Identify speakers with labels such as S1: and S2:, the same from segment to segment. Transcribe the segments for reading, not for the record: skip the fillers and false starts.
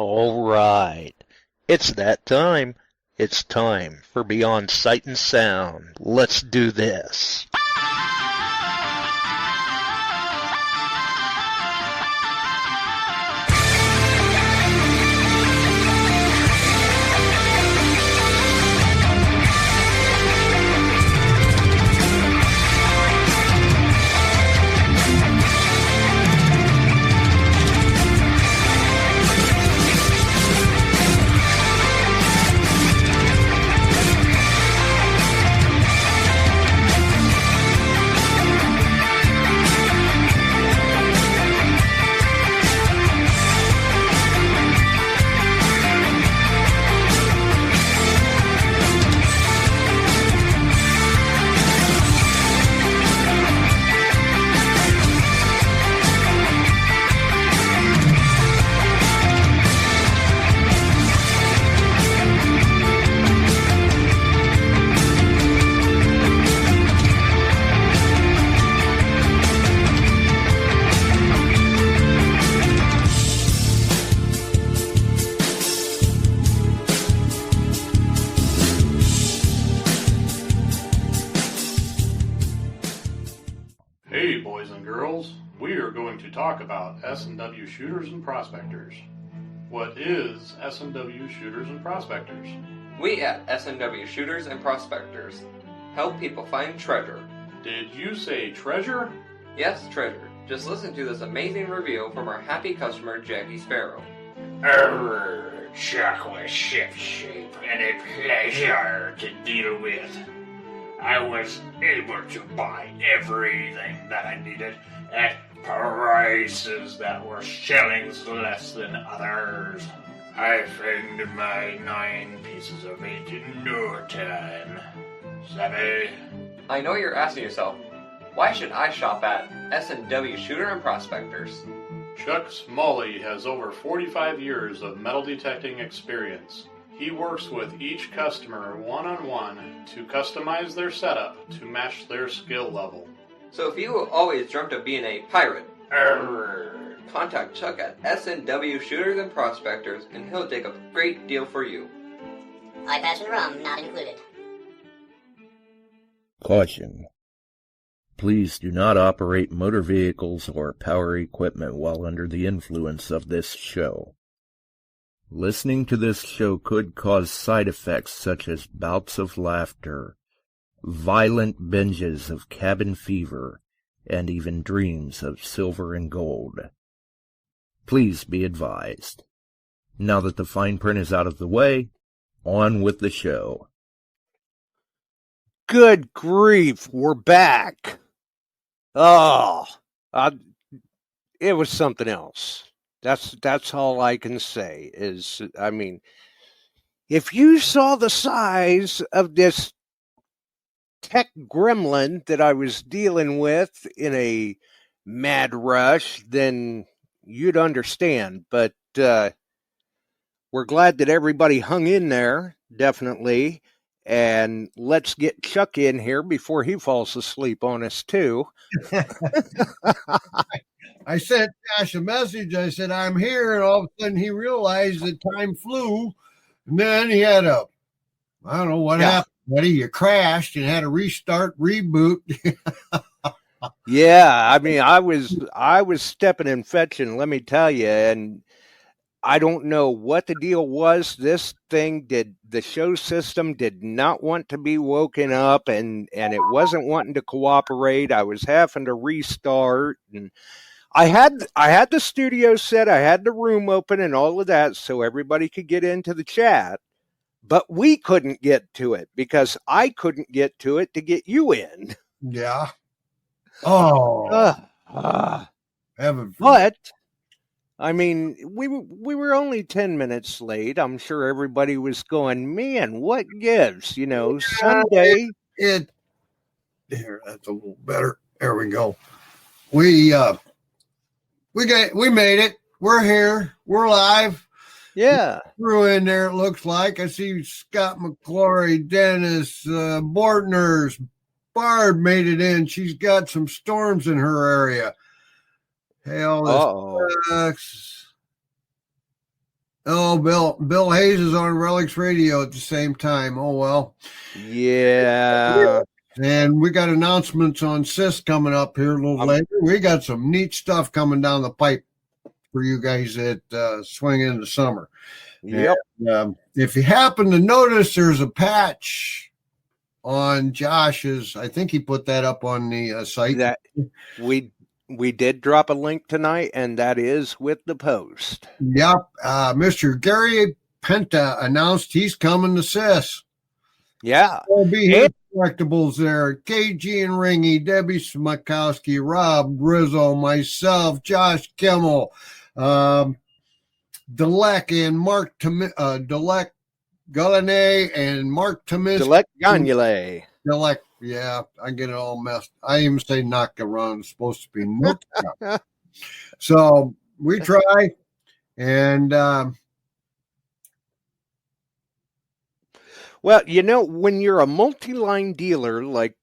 S1: All right. It's that time. It's time for Beyond Sight and Sound. Let's do this.
S2: Hey boys and girls, we are going to talk about S&W shooters and prospectors. What is S&W shooters and prospectors?
S3: We at S&W Shooters and Prospectors help people find treasure.
S2: Did you say treasure?
S3: Yes, treasure. Just listen to this amazing review from our happy customer, Jackie Sparrow.
S4: Chocolate ship shape and a pleasure to deal with. I was able to buy everything that I needed at prices that were shillings less than others. I found my 9 pieces of meat in no time. Savvy?
S3: I know you're asking yourself, why should I shop at S&W Shooter and Prospectors?
S2: Chuck Smalley has over 45 years of metal detecting experience. He works with each customer one-on-one to customize their setup to match their skill level.
S3: So if you always dreamt of being a pirate, contact Chuck at S&W Shooters and Prospectors and he'll take a great deal for you.
S5: Eye patch and rum not included.
S1: Caution. Please do not operate motor vehicles or power equipment while under the influence of this show. Listening to this show could cause side effects such as bouts of laughter, violent binges of cabin fever, and even dreams of silver and gold. Please be advised. Now that the fine print is out of the way, on with the show.
S6: Good grief, we're back. Oh, it was something else. That's all I can say is, I mean, if you saw the size of this tech gremlin that I was dealing with in a mad rush, then you'd understand. But we're glad that everybody hung in there, definitely. And let's get Chuck in here before he falls asleep on us, too.
S7: I sent Josh a message. I said, I'm here. And all of a sudden he realized that time flew. And then he had I don't know what happened, buddy. You crashed and had to restart, reboot.
S6: Yeah, I mean, I was stepping and fetching, let me tell you. And I don't know what the deal was. The show system did not want to be woken up and it wasn't wanting to cooperate. I was having to restart, and I had the studio set, I had the room open and all of that so everybody could get into the chat, but we couldn't get to it because I couldn't get to it to get you in.
S7: Yeah. Oh.
S6: But I mean, we were only 10 minutes late. I'm sure everybody was going, man, what gives? You know, Sunday.
S7: Here, that's a little better. There we go. We made it. We're here. We're live.
S6: Yeah.
S7: Threw in there, it looks like. I see Scott McClory, Dennis, Bortners, Barb made it in. She's got some storms in her area. Hell, this sucks. Oh, Bill Hayes is on Relics Radio at the same time. Oh, well.
S6: Yeah.
S7: And we got announcements on CIS coming up here a little later. We got some neat stuff coming down the pipe for you guys that swing in the summer.
S6: Yep.
S7: And, if you happen to notice, there's a patch on Josh's. I think he put that up on the site.
S6: That we did drop a link tonight, and that is with the post.
S7: Yep. Mr. Gary Penta announced he's coming to CIS.
S6: Yeah.
S7: There'll be his collectibles there. KG and Ringy, Debbie Smakowski, Rob Rizzo, myself, Josh Kimmel, Delek and Mark Delek Gallané and Mark Tomis.
S6: Delek Gagnole.
S7: Delek, yeah, I get it all messed. I even say Nakaran. It's supposed to be Nuka. So we try, and
S6: well, you know, when you're a multi-line dealer like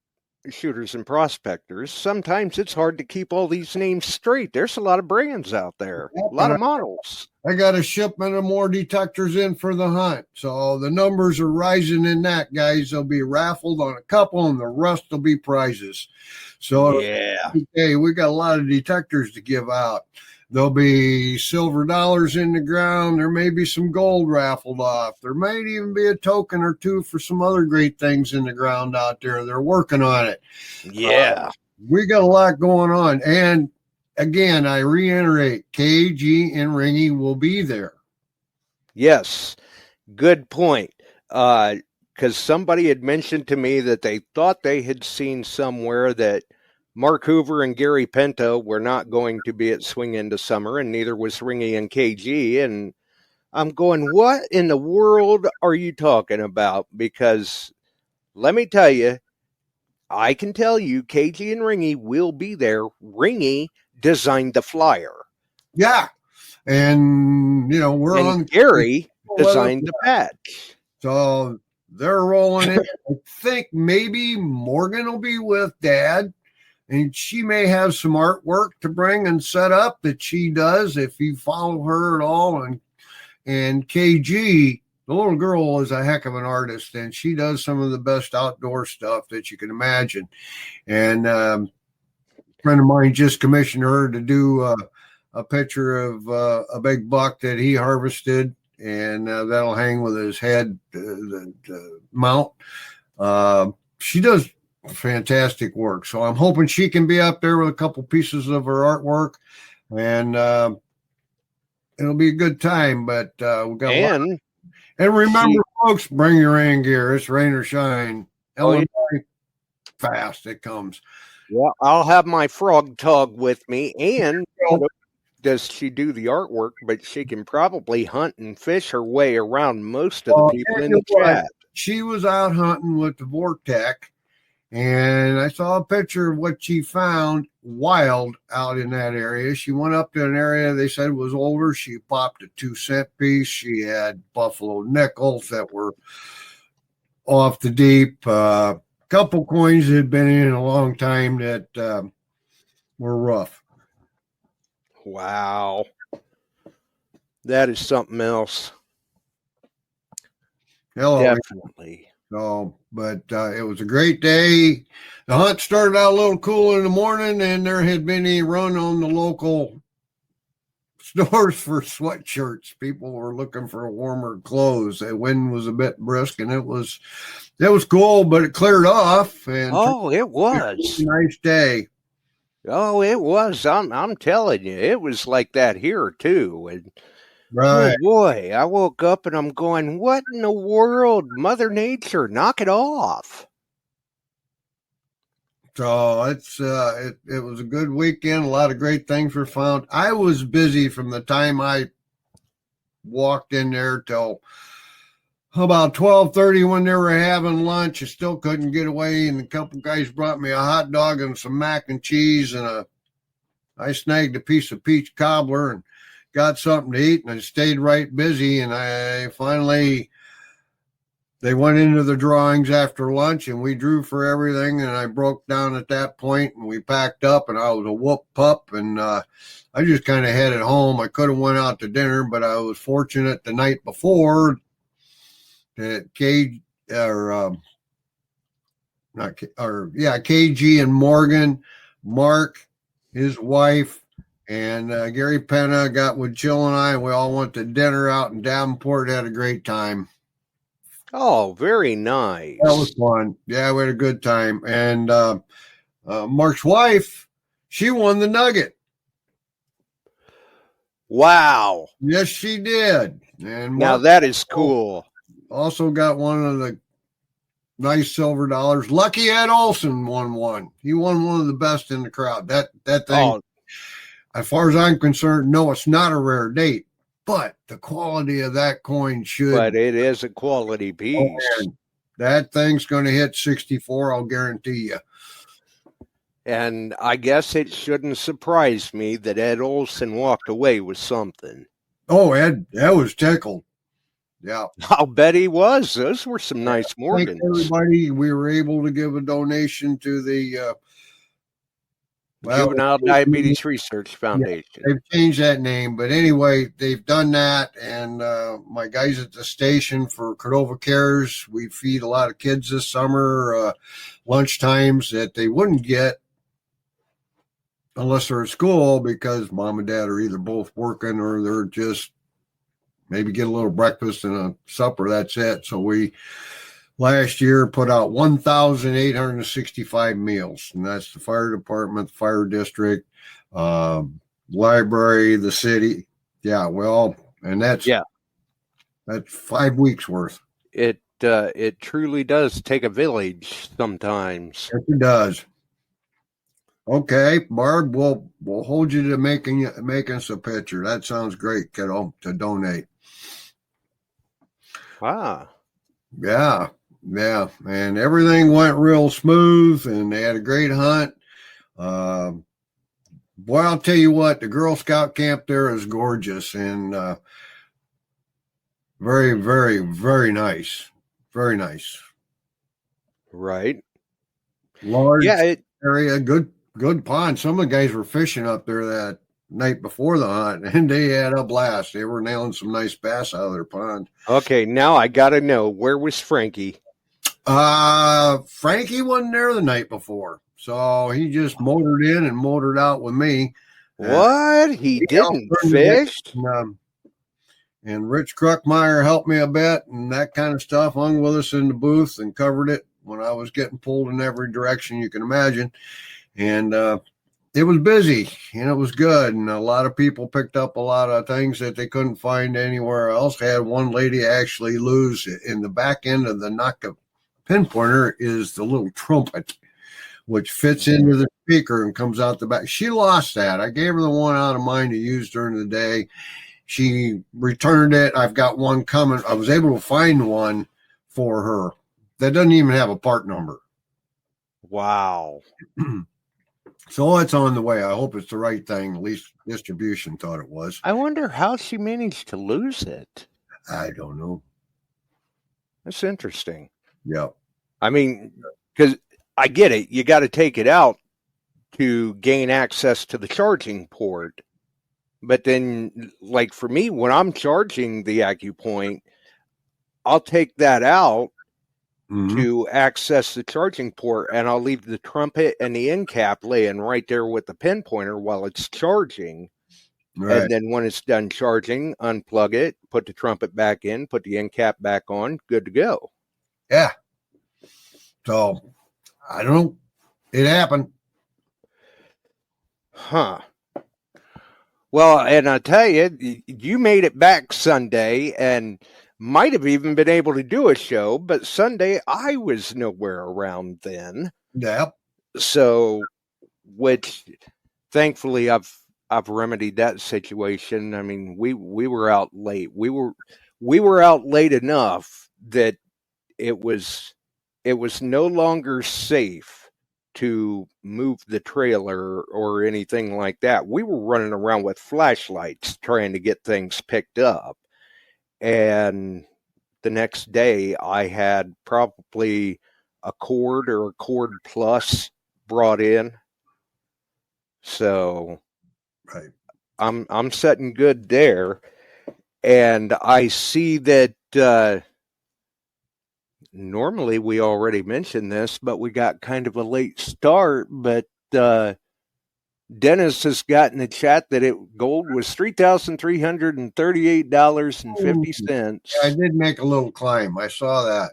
S6: Shooters and Prospectors, sometimes it's hard to keep all these names straight. There's a lot of brands out there, a lot of models.
S7: I got a shipment of more detectors in for the hunt. So the numbers are rising in that, guys. They'll be raffled on a couple, and the rest will be prizes. So,
S6: yeah,
S7: hey, we got a lot of detectors to give out. There'll be silver dollars in the ground. There may be some gold raffled off. There might even be a token or two for some other great things in the ground out there. They're working on it.
S6: Yeah.
S7: We got a lot going on. And again, I reiterate, KG and Ringy will be there.
S6: Yes. Good point. Because somebody had mentioned to me that they thought they had seen somewhere that Mark Hoover and Gary Penta were not going to be at Swing Into Summer, and neither was Ringy and KG. And I'm going, what in the world are you talking about? Because let me tell you, I can tell you KG and Ringy will be there. Ringy designed the flyer.
S7: Yeah. And, you know,
S6: Gary designed the patch.
S7: So they're rolling in. I think maybe Morgan will be with Dad. And she may have some artwork to bring and set up that she does if you follow her at all. And KG, the little girl, is a heck of an artist, and she does some of the best outdoor stuff that you can imagine. And a friend of mine just commissioned her to do a picture of a big buck that he harvested, and that'll hang with his head, the mount. She does fantastic work. So I'm hoping she can be up there with a couple pieces of her artwork, and it'll be a good time. But we got and remember, folks, bring your rain gear. It's rain or shine. Illinois, fast it comes.
S6: Yeah, I'll have my frog tog with me. And does she do the artwork? But she can probably hunt and fish her way around most of the people in the chat.
S7: She was out hunting with the Vortec. And I saw a picture of what she found wild out in that area. She went up to an area they said was older. She popped a 2-cent piece. She had buffalo nickels that were off the deep. Couple coins that had been in a long time that were rough.
S6: Wow. That is something else.
S7: Hello.
S6: Definitely.
S7: So, but it was a great day. The hunt started out a little cool in the morning, and there had been a run on the local stores for sweatshirts. People were looking for warmer clothes. The wind was a bit brisk, and it was cool, but it cleared off. And
S6: it was
S7: a nice day.
S6: Oh, it was. I'm telling you, it was like that here too. And
S7: right.
S6: Oh boy, I woke up and I'm going, what in the world? Mother Nature, knock it off.
S7: So it was a good weekend. A lot of great things were found. I was busy from the time I walked in there till about 12:30 when they were having lunch. I still couldn't get away, and a couple guys brought me a hot dog and some mac and cheese, and I snagged a piece of peach cobbler and got something to eat, and I stayed right busy, and I finally they went into the drawings after lunch, and we drew for everything, and I broke down at that point, and we packed up, and I was a whoop pup, and I just kind of headed home. I could have went out to dinner, but I was fortunate the night before that KG and Morgan, Mark, his wife, and Gary Penna got with Jill and I, and we all went to dinner out in Davenport. Had a great time.
S6: Oh, very nice.
S7: That was fun. Yeah, we had a good time. And Mark's wife, she won the Nugget.
S6: Wow.
S7: Yes, she did. And
S6: Now
S7: Mark
S6: that is cool.
S7: also got one of the nice silver dollars. Lucky Ed Olson won one. He won one of the best in the crowd. That thing, as far as I'm concerned, no, it's not a rare date. But the quality of that coin should.
S6: But it is a quality piece.
S7: That thing's going to hit 64, I'll guarantee you.
S6: And I guess it shouldn't surprise me that Ed Olson walked away with something.
S7: Oh, Ed, that was tickled. Yeah.
S6: I'll bet he was. Those were some nice Morgans.
S7: Everybody, we were able to give a donation to the
S6: Juvenile Diabetes Research Foundation.
S7: They've changed that name, but anyway, they've done that. And my guys at the station for Cordova Cares, we feed a lot of kids this summer lunch times that they wouldn't get unless they're at school, because mom and dad are either both working or they're just maybe get a little breakfast and a supper. That's it. So we last year put out 1,865 meals, and that's the fire department, the fire district, library, the city. Yeah, well, and that's 5 weeks worth.
S6: It truly does take a village sometimes.
S7: Yes, it does. Okay, Barb, we'll hold you to making us a picture. That sounds great, kiddo, to donate.
S6: Ah.
S7: Yeah. And everything went real smooth, and they had a great hunt. Boy, I'll tell you what, the Girl Scout camp there is gorgeous and very, very, very nice. Very nice.
S6: Right.
S7: Large area, good pond. Some of the guys were fishing up there that night before the hunt, and they had a blast. They were nailing some nice bass out of their pond.
S6: Okay, now I got to know, where was Frankie?
S7: Frankie wasn't there the night before, so he just motored in and motored out with me.
S6: What? He didn't fish?
S7: And Rich Kruckmeyer helped me a bit and that kind of stuff, hung with us in the booth and covered it when I was getting pulled in every direction you can imagine. And it was busy and it was good. And a lot of people picked up a lot of things that they couldn't find anywhere else. I had one lady actually lose in the back end of the Naka pinpointer is the little trumpet, which fits into the speaker and comes out the back. She lost that. I gave her the one out of mine to use during the day. She returned it. I've got one coming. I was able to find one for her that doesn't even have a part number.
S6: Wow.
S7: So it's on the way. I hope it's the right thing. At least distribution thought it was.
S6: I wonder how she managed to lose it.
S7: I don't know.
S6: That's interesting.
S7: Yeah.
S6: I mean, because I get it. You got to take it out to gain access to the charging port. But then, like for me, when I'm charging the AccuPoint, I'll take that out to access the charging port, and I'll leave the trumpet and the end cap laying right there with the pinpointer while it's charging. Right. And then when it's done charging, unplug it, put the trumpet back in, put the end cap back on, good to go.
S7: Yeah. So, I don't know. It happened.
S6: Huh. Well, and I tell you, you made it back Sunday and might have even been able to do a show, but Sunday I was nowhere around then.
S7: Yep.
S6: So, which thankfully I've remedied that situation. I mean, we were out late. We were out late enough that it was no longer safe to move the trailer or anything like that. We were running around with flashlights trying to get things picked up. And the next day, I had probably a cord or a cord plus brought in. So
S7: Right.
S6: I'm setting good there. And I see that normally we already mentioned this, but we got kind of a late start. But Dennis has got in the chat that gold was $3,338.50.
S7: I did make a little climb. I saw that.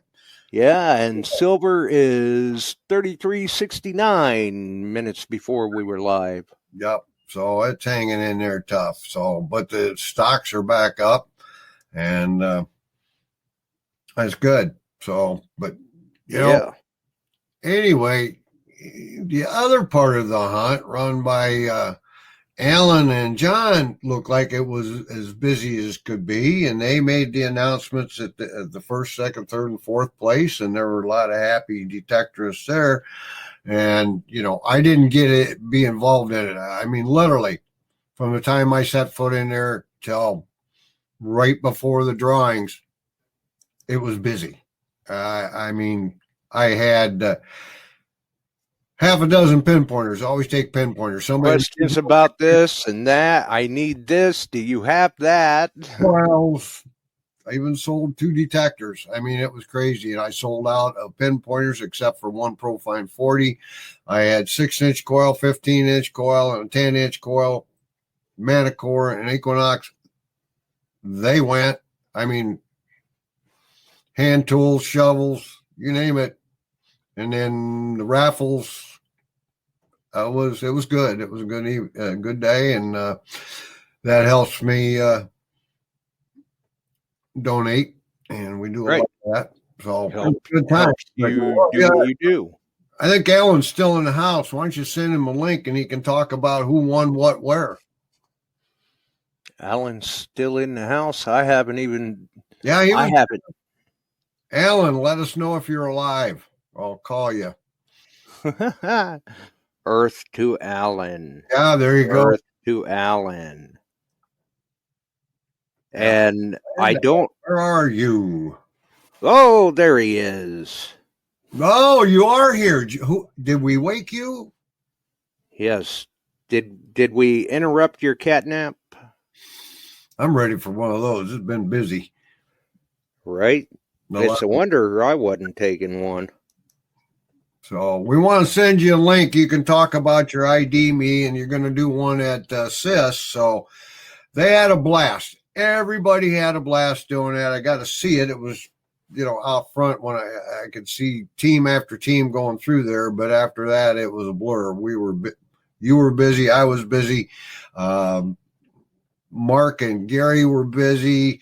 S6: Yeah, and silver is 33.69 minutes before we were live.
S7: Yep. So it's hanging in there tough. So, but the stocks are back up, and that's good. So, but you know, anyway, the other part of the hunt run by Alan and John looked like it was as busy as could be, and they made the announcements at the first, second, third, and fourth place, and there were a lot of happy detectorists there. And you know, I didn't be involved in it. I mean, literally, from the time I set foot in there till right before the drawings, it was busy. I mean, I had half a dozen pinpointers. Always take pinpointers. Somebody
S6: questions about this and that. I need this. Do you have that?
S7: Well, I even sold 2 detectors. I mean, it was crazy. And I sold out of pinpointers except for one Profine 40. I had 6-inch coil, 15-inch coil, and a 10-inch coil, Manicore, and Equinox. They went. I mean, hand tools, shovels, you name it. And then the raffles, it was good. It was a good day, and that helps me donate, and we do a lot of that. So good time.
S6: You do.
S7: I think Alan's still in the house. Why don't you send him a link and he can talk about who won what where?
S6: Alan's still in the house. I haven't even.
S7: Yeah,
S6: I haven't.
S7: Alan, let us know if you're alive. I'll call you.
S6: Earth to Alan.
S7: Yeah, there you go.
S6: Earth to Alan. And I don't.
S7: Where are you?
S6: Oh, there he is.
S7: Oh, you are here. Did we wake you?
S6: Yes. Did we interrupt your catnap?
S7: I'm ready for one of those. It's been busy.
S6: Right? It's a wonder I wasn't taking one.
S7: So we want to send you a link. You can talk about your ID me, and you're going to do one at CIS. So they had a blast. Everybody had a blast doing that. I got to see it. It was, out front when I could see team after team going through there. But after that, it was a blur. You were busy. I was busy. Mark and Gary were busy.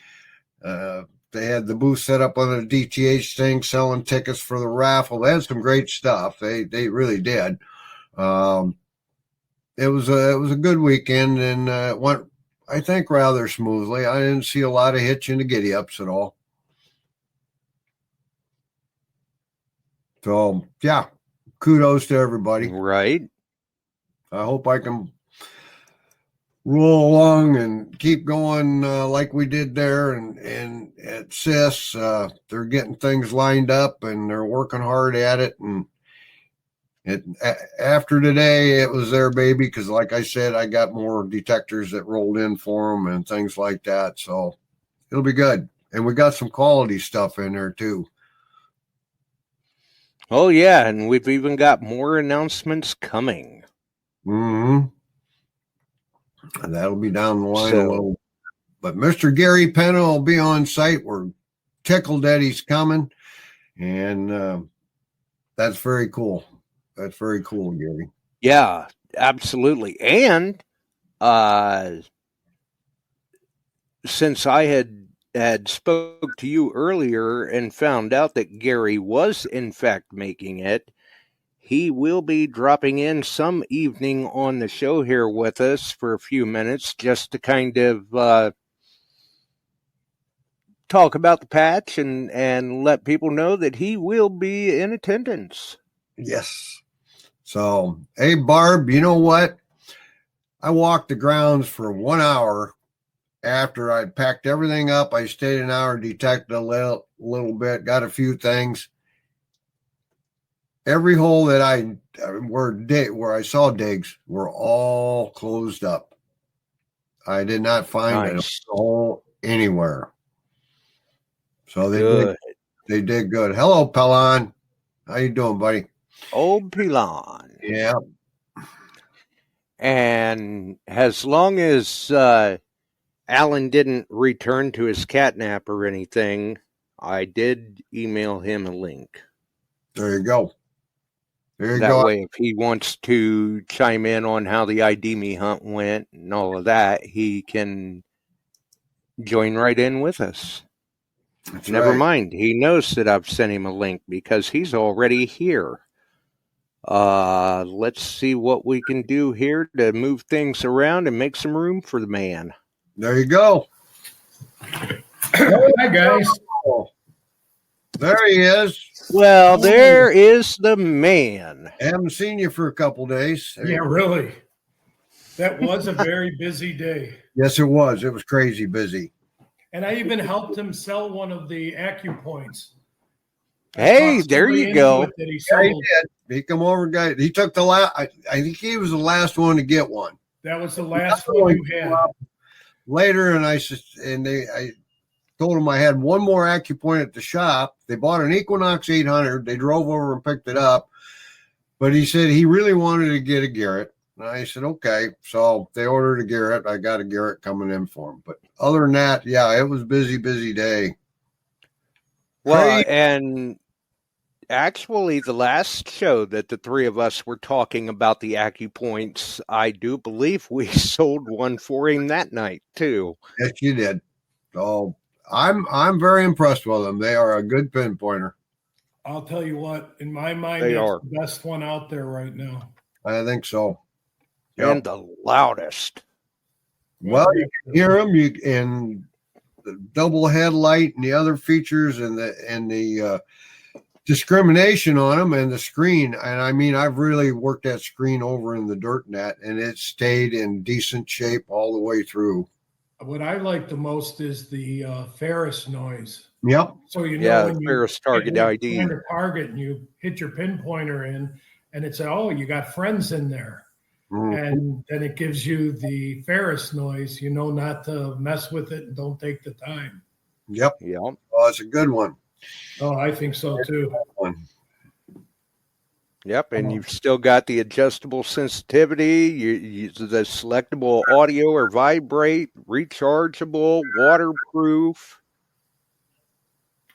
S7: They had the booth set up on the DTH thing, selling tickets for the raffle. They had some great stuff. They really did. It was a good weekend, and it went, I think, rather smoothly. I didn't see a lot of hitch into giddy ups at all. So yeah, kudos to everybody.
S6: Right. I
S7: hope I can roll along and keep going like we did there, and at CIS, they're getting things lined up and they're working hard at it. And after today, it was their baby, because like I said, I got more detectors that rolled in for them and things like that. So it'll be good. And we got some quality stuff in there too.
S6: Oh yeah, and we've even got more announcements coming.
S7: Mm-hmm. And that'll be down the line a little. But Mr. Gary Penna will be on site. We're tickled that he's coming. And that's very cool. That's very cool, Gary.
S6: Yeah, absolutely. And since I had spoke to you earlier and found out that Gary was in fact making it, he will be dropping in some evening on the show here with us for a few minutes, just to kind of talk about the patch and let people know that he will be in attendance.
S7: Yes. So, hey, Barb, you know what? I walked the grounds for 1 hour after I'd packed everything up, I stayed an hour, detected a little bit, got a few things. Every hole that where I saw digs were all closed up. I did not find a hole anywhere. So they did good. Hello, Pelon. How you doing, buddy?
S6: Old Pelon.
S7: Yeah.
S6: And as long as Alan didn't return to his catnap or anything, I did email him a link.
S7: There you go.
S6: That way, if he wants to chime in on how the ID Me hunt went and all of that, he can join right in with us. Never mind. He knows that I've sent him a link because he's already here. Let's see what we can do here to move things around and make some room for the man.
S7: There you go.
S8: Hi, guys.
S7: There he is.
S6: Well, there is the man.
S7: I haven't seen you for a couple days.
S8: Yeah, really. That was a very busy day.
S7: Yes, it was. It was crazy busy.
S8: And I even helped him sell one of the AccuPoints.
S6: Hey, there you go.
S7: Yeah, he did. He come over, guy. He took the last. I think he was the last one to get one.
S8: That was the last one you had.
S7: Later, and I told him I had one more AccuPoint at the shop. They bought an Equinox 800. They drove over and picked it up. But he said he really wanted to get a Garrett. And I said, okay. So they ordered a Garrett. I got a Garrett coming in for him. But other than that, yeah, it was busy day.
S6: Well, and actually, the last show that the three of us were talking about the AccuPoints, I do believe we sold one for him that night too.
S7: Yes, you did. So I'm very impressed with them. They are a good pinpointer.
S8: I'll tell you what, in my mind, it's the best one out there right now.
S7: I think so.
S6: And the loudest.
S7: Well, you can hear them. And the double headlight and the other features and the discrimination on them and the screen. And I mean, I've really worked that screen over in the dirt net, and it stayed in decent shape all the way through.
S8: What I like the most is the Ferris noise.
S7: Yep.
S8: So you know when
S6: Ferris target ID.
S8: Find a target and you hit your pinpointer in, and it's you got friends in there, and then it gives you the Ferris noise. You know not to mess with it and don't take the time.
S7: Yep.
S6: Yep.
S7: Oh, it's a good one.
S8: Oh, I think so too.
S6: Yep, and you've still got the adjustable sensitivity, you the selectable audio or vibrate, rechargeable, waterproof.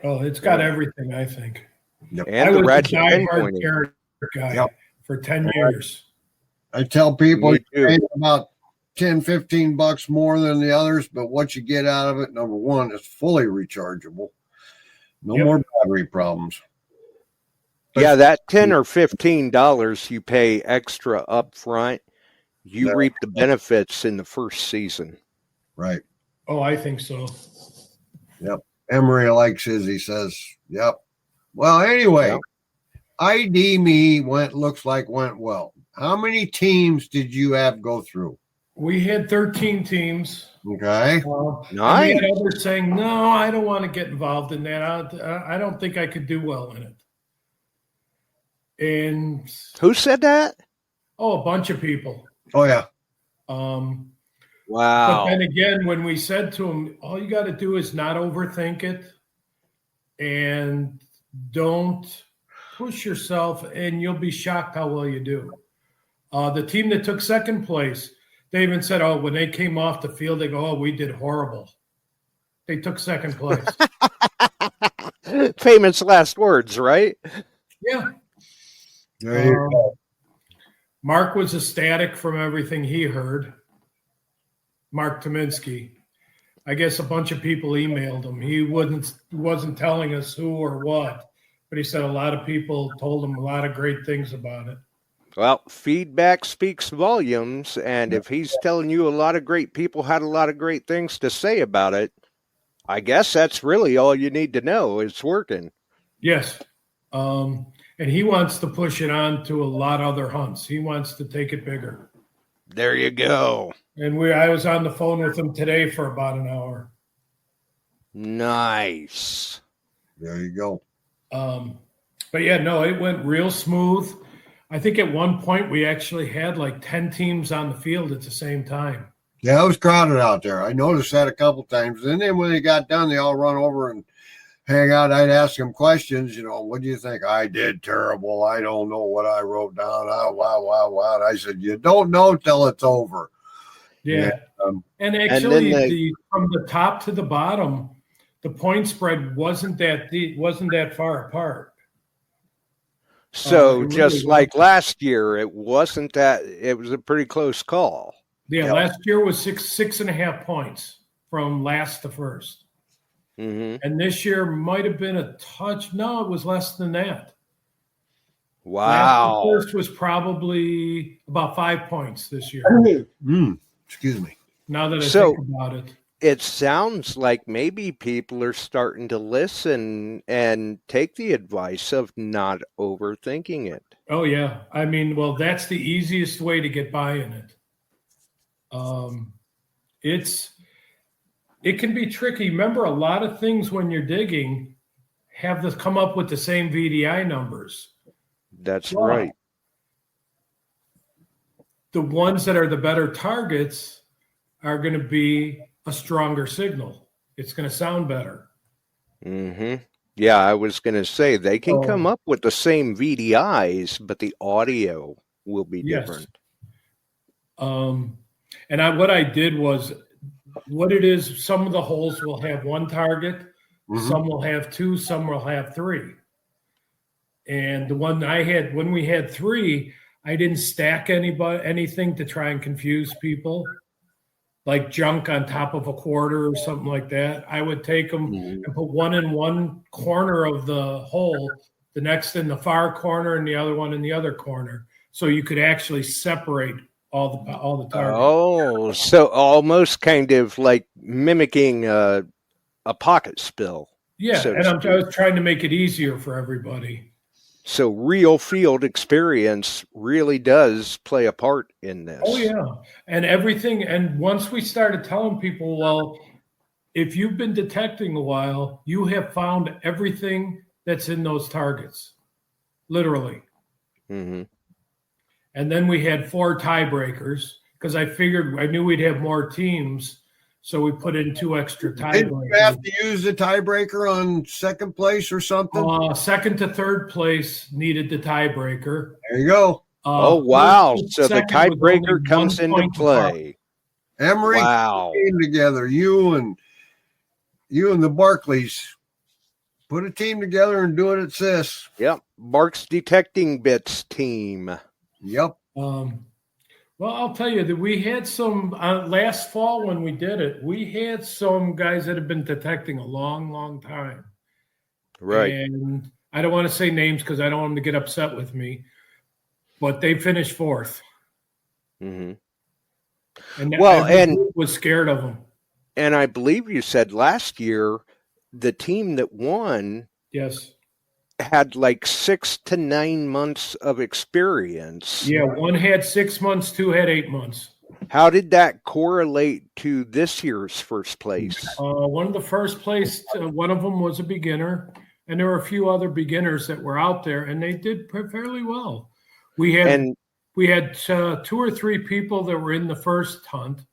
S8: Oh, it's got everything, I think.
S7: Yep.
S6: And
S8: I
S6: the
S8: was
S6: ratchet
S8: a diehard
S6: pinpointing.
S8: Garrett guy for 10 years.
S7: I tell people you pay about $10-15 more than the others, but what you get out of it, number one, is fully rechargeable. No more battery problems.
S6: Yeah, that $10 or $15 you pay extra up front, you reap the benefits in the first season.
S7: Right.
S8: Oh, I think so.
S7: Yep. Emery likes his, he says. Yep. Well, anyway, ID Me looks like went well. How many teams did you have go through?
S8: We had 13 teams.
S7: Okay.
S6: Nice.
S8: We had others saying, no, I don't want to get involved in that. I don't think I could do well in it. And
S6: who said that?
S8: Oh, a bunch of people.
S7: Oh, yeah.
S6: Wow.
S8: But then again, when we said to them, all you got to do is not overthink it and don't push yourself, and you'll be shocked how well you do. The team that took second place, they even said, oh, when they came off the field, they go, oh, we did horrible. They took second place.
S6: Famous last words, right?
S8: Yeah.
S7: There you go.
S8: Mark was ecstatic from everything he heard. Mark Tominski. I guess a bunch of people emailed him. He wasn't telling us who or what, but he said a lot of people told him a lot of great things about it.
S6: Well, feedback speaks volumes, and if he's telling you a lot of great people had a lot of great things to say about it, I guess that's really all you need to know. It's working.
S8: Yes. And he wants to push it on to a lot of other hunts. He wants to take it bigger.
S6: There you go.
S8: And I was on the phone with him today for about an hour.
S6: Nice.
S7: There you go.
S8: But yeah, no, it went real smooth. I think at one point we actually had like 10 teams on the field at the same time.
S7: Yeah, it was crowded out there. I noticed that a couple times. And then when they got done, they all run over and hang out. I'd ask them questions. What do you think? I did terrible. I don't know what I wrote down. Wow. I said, you don't know till it's over.
S8: Yeah. And actually, from the top to the bottom, the point spread wasn't that far apart.
S6: So just really like last year, it wasn't that. It was a pretty close call.
S8: Yeah, last year was 6.5 points from last to first.
S6: Mm-hmm.
S8: And this year might have been a touch. No, it was less than that.
S6: Wow.
S8: Last to first was probably about 5 points this year.
S7: Excuse me.
S8: Now that I think about it.
S6: It sounds like maybe people are starting to listen and take the advice of not overthinking it.
S8: Oh, yeah. I mean, well, that's the easiest way to get by in it. It can be tricky. Remember, a lot of things when you're digging have to come up with the same VDI numbers.
S6: That's right.
S8: The ones that are the better targets are going to be a stronger signal. It's going to sound better.
S6: Mm-hmm. Yeah, I was going to say they can come up with the same VDIs, but the audio will be different.
S8: And what I did was, what it is, some of the holes will have one target, some will have two, some will have three. And the one I had, when we had three, I didn't stack anything to try and confuse people, like junk on top of a quarter or something like that. I would take them and put one in one corner of the hole, the next in the far corner, and the other one in the other corner, so you could actually separate all the targets.
S6: Oh, so almost kind of like mimicking a pocket spill.
S8: Yeah, so and I was trying to make it easier for everybody.
S6: So real field experience really does play a part in this.
S8: Oh, yeah. And everything. And once we started telling people, well, if you've been detecting a while, you have found everything that's in those targets, literally.
S6: Mm-hmm.
S8: And then we had 4 tiebreakers because I knew we'd have more teams. So we put in 2 extra tiebreakers.
S7: Did you have to use the tiebreaker on second place or something?
S8: Second to third place needed the tiebreaker.
S7: There you go.
S6: Oh, wow. So the tiebreaker comes into play.
S7: Emery came together. You and the Barclays put a team together and do it at CIS.
S6: Yep. Mark's Detecting Bits team.
S7: Yep.
S8: Well, I'll tell you that we had some last fall when we did it. We had some guys that have been detecting a long, long time.
S6: Right.
S8: And I don't want to say names because I don't want them to get upset with me, but they finished 4th.
S6: Mm-hmm.
S8: And and was scared of them.
S6: And I believe you said last year the team that won,
S8: yes,
S6: had like 6 to 9 months of experience.
S8: Yeah, one had 6 months, 2 had 8 months.
S6: How did that correlate to this year's first place?
S8: One of the first place, one of them was a beginner, and there were a few other beginners that were out there, and they did fairly well. We had 2 or 3 people that were in the first hunt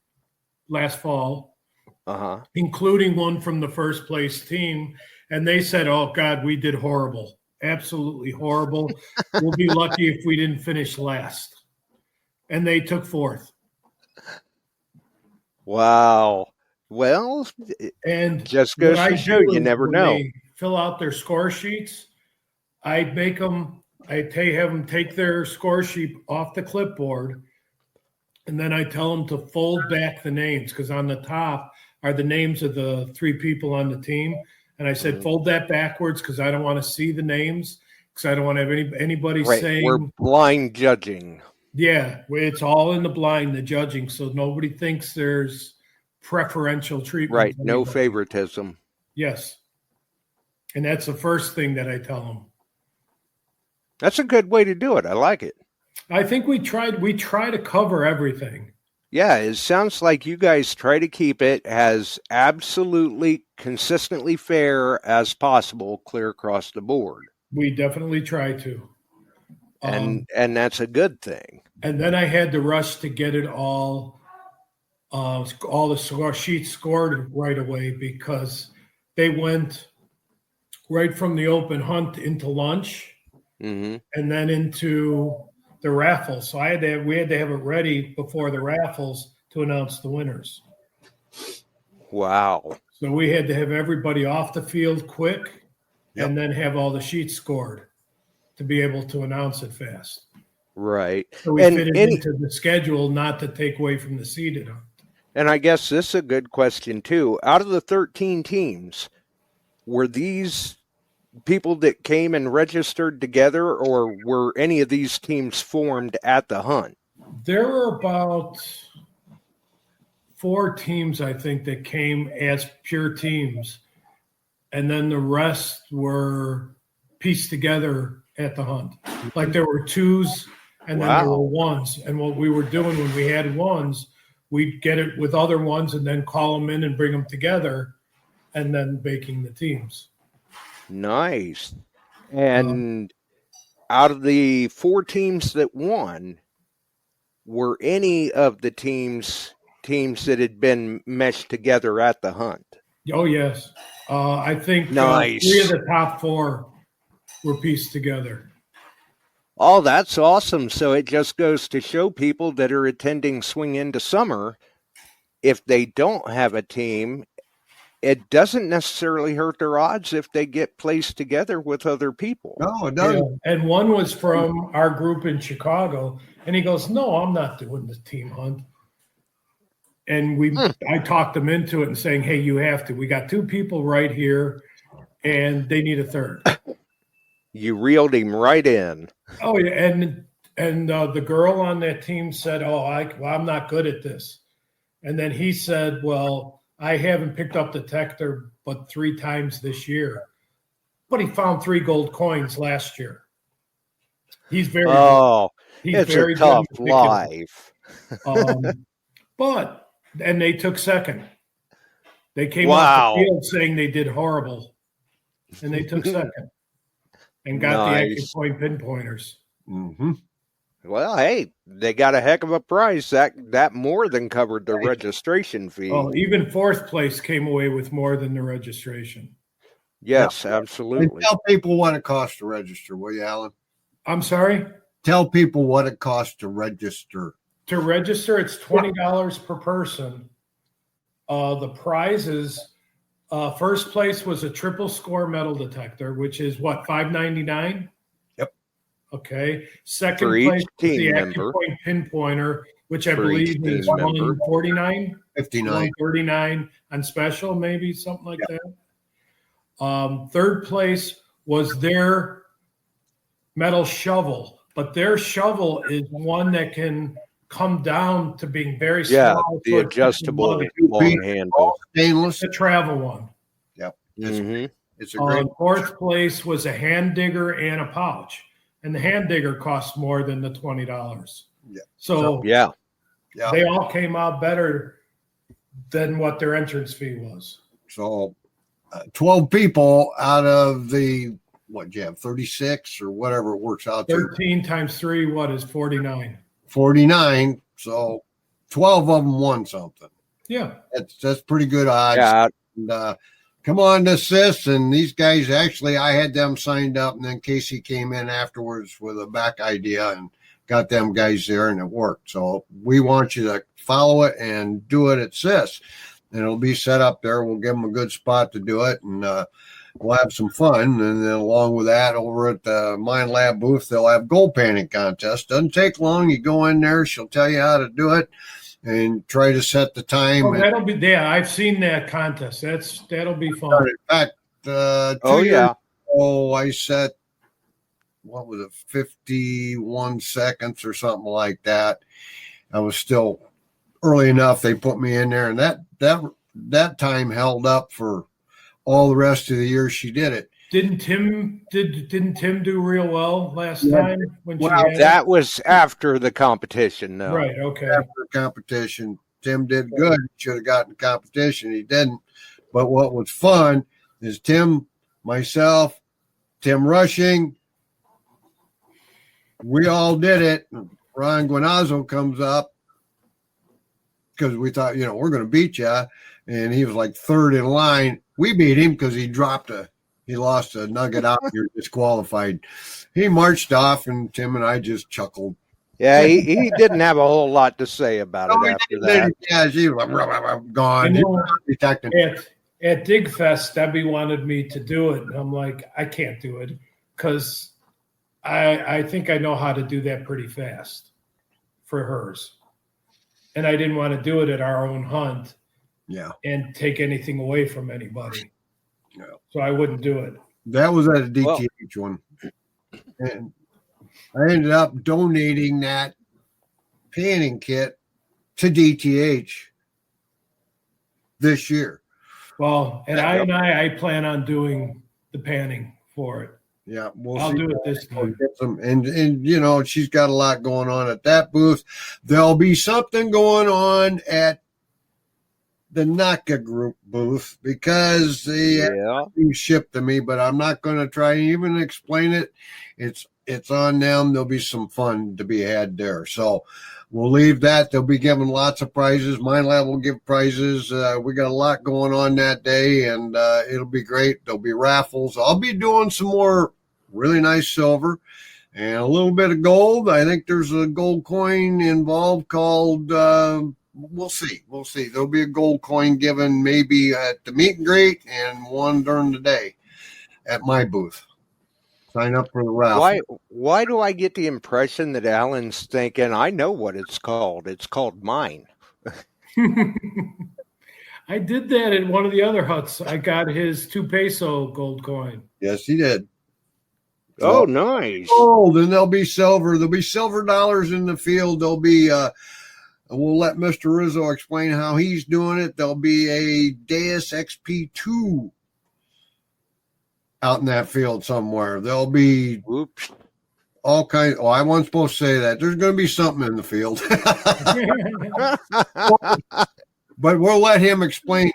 S8: last fall, including one from the first place team. And they said, oh, God, we did horrible. Absolutely horrible. We'll be lucky if we didn't finish last. And they took 4th.
S6: Wow. Well,
S8: and
S6: just goes to show you never know.
S8: They fill out their score sheets. I have them take their score sheet off the clipboard. And then I tell them to fold back the names because on the top are the names of the 3 people on the team. And I said, fold that backwards because I don't want to see the names because I don't want to have anybody saying.
S6: We're blind judging.
S8: Yeah, it's all in the blind, the judging. So nobody thinks there's preferential treatment.
S6: Right, no favoritism.
S8: Yes. And that's the first thing that I tell them.
S6: That's a good way to do it. I like it.
S8: I think we try to cover everything.
S6: Yeah, it sounds like you guys try to keep it as absolutely consistently fair as possible, clear across the board.
S8: We definitely try to.
S6: And that's a good thing.
S8: And then I had to rush to get it all the sheets scored right away because they went right from the open hunt into lunch and then into the raffle. So we had to have it ready before the raffles to announce the winners.
S6: Wow.
S8: So we had to have everybody off the field quick and then have all the sheets scored to be able to announce it fast.
S6: Right.
S8: So we fit it into the schedule, not to take away from the seeded hunt.
S6: And I guess this is a good question too. Out of the 13 teams, were these people that came and registered together, or were any of these teams formed at the hunt?
S8: There were about 4 teams, I think, that came as pure teams. And then the rest were pieced together at the hunt. Like there were 2s and then there were 1s. And what we were doing when we had 1s, we'd get it with other 1s and then call them in and bring them together and then baking the teams.
S6: Nice. And out of the 4 teams that won, were any of the teams that had been meshed together at the hunt?
S8: Oh, yes. I think 3 of the top 4 were pieced together.
S6: Oh, that's awesome. So it just goes to show people that are attending Swing Into Summer, if they don't have a team, it doesn't necessarily hurt their odds if they get placed together with other people.
S7: No, it doesn't.
S8: Yeah. And one was from our group in Chicago, and he goes, "No, I'm not doing the team hunt." And I talked them into it and saying, "Hey, you have to. We got 2 people right here, and they need a third."
S6: You reeled him right in.
S8: Oh yeah, and the girl on that team said, I'm not good at this," and then he said, "Well, I haven't picked up the detector but 3 times this year, but he found 3 gold coins last year." He's very
S6: it's very a tough life.
S8: And they took second. They came off the field saying they did horrible, and they took second and got the active point pinpointers.
S7: Mm-hmm.
S6: Well, hey, they got a heck of a prize. That more than covered the registration fee.
S8: Oh, even 4th place came away with more than the registration.
S6: Yes, absolutely.
S7: And tell people what it costs to register, will you, Alan?
S8: I'm sorry?
S7: Tell people what it costs to register.
S8: To register, it's $20 per person. The prizes, first place was a triple score metal detector, which is what, $5.99?
S7: Yep.
S8: Okay. Second
S6: for
S8: place
S6: each
S8: was the
S6: team
S8: active
S6: member.
S8: point pinpointer, which I
S6: For
S8: believe
S6: each
S8: is
S6: team member.
S8: $149,
S7: 59.
S8: $139 on special, maybe something like that. Third place was their metal shovel, but their shovel is one that can come down to being very small.
S6: The adjustable long handle.
S7: Stainless.
S8: The travel one.
S7: Yep.
S6: Mm-hmm.
S7: It's a great.
S8: 4th place was a hand digger and a pouch, and the hand digger cost more than the $20.
S7: Yeah.
S8: So
S6: yeah,
S8: they all came out better than what their entrance fee was.
S7: So 12 people out of the, what you have, 36 or whatever it works out to.
S8: 13 times 3, what is 49?
S7: 49. So 12 of them won something.
S8: Yeah.
S7: That's pretty good odds.
S6: Yeah.
S7: And, come on to SIS, and these guys, actually, I had them signed up, and then Casey came in afterwards with a back idea and got them guys there, and it worked. So we want you to follow it and do it at SIS. And it'll be set up there. We'll give them a good spot to do it, and we'll have some fun. And then along with that, over at the Mind Lab booth, they'll have gold panning contest. Doesn't take long. You go in there, she'll tell you how to do it and try to set the time.
S8: Oh, that'll be there. I've seen that contest. That'll be fun.
S7: In fact, 2 years ago, I set, what was it, 51 seconds or something like that. I was still early enough. They put me in there, and that time held up for all the rest of the year she did it.
S8: Didn't Tim do real well last time when she
S7: Well,
S8: had
S6: That was after the competition, though.
S8: right? Okay.
S7: after competition, Tim did good. He should have gotten competition. He didn't. But what was fun is Tim, myself, Tim Rushing, we all did it. Ron Guinazzo comes up because we thought, we're going to beat you. And he was like third in line. We beat him because he lost a nugget out. You're disqualified. He marched off, and Tim and I just chuckled.
S6: Yeah, he didn't have a whole lot to say about it after that.
S7: Yeah, she was like, gone.
S8: At Dig Fest, Debbie wanted me to do it. And I'm like, I can't do it because I think I know how to do that pretty fast for hers. And I didn't want to do it at our own hunt.
S7: Yeah.
S8: And take anything away from anybody.
S7: Yeah.
S8: So I wouldn't do it.
S7: That was at a DTH one. And I ended up donating that panning kit to DTH this year.
S8: Well, and I plan on doing the panning for it.
S7: Yeah,
S8: I'll do it this time.
S7: And she's got a lot going on at that booth. There'll be something going on at the Naka Group booth because they shipped to me, but I'm not going to try to even explain it. It's on them. There'll be some fun to be had there. So we'll leave that. They'll be giving lots of prizes. Mine Lab will give prizes. We got a lot going on that day, and it'll be great. There'll be raffles. I'll be doing some more really nice silver and a little bit of gold. I think there's a gold coin involved called we'll see. There'll be a gold coin given maybe at the meet and greet and one during the day at my booth. Sign up for the raffle.
S6: Why do I get the impression that Alan's thinking, I know what it's called. It's called mine.
S8: I did that in one of the other huts. I got his 2 peso gold coin.
S7: Yes, he did.
S6: Oh, nice.
S7: Gold, and there'll be silver. There'll be silver dollars in the field. There'll be we'll let Mr. Rizzo explain how he's doing it. There'll be a Deus XP2 out in that field somewhere. There'll be all kinds. Oh, I wasn't supposed to say that. There's going to be something in the field. But we'll let him explain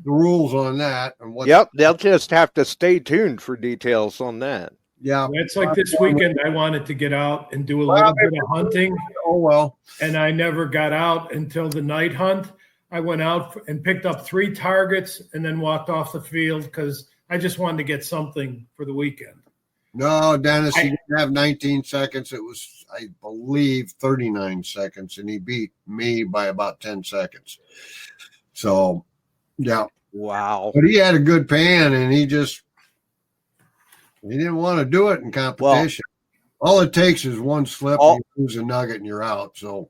S7: the rules on that. And what.
S6: Yep, they'll just have to stay tuned for details on that.
S7: Yeah.
S8: It's like this weekend I wanted to get out and do a little bit of hunting.
S7: Oh, well.
S8: And I never got out until the night hunt. I went out and picked up 3 targets and then walked off the field because I just wanted to get something for the weekend.
S7: No, Dennis, he didn't have 19 seconds. It was, I believe, 39 seconds, and he beat me by about 10 seconds. So, yeah.
S6: Wow.
S7: But he had a good pan, and he didn't want to do it in competition. Well, all it takes is one slip, and you lose a nugget, and you're out. So,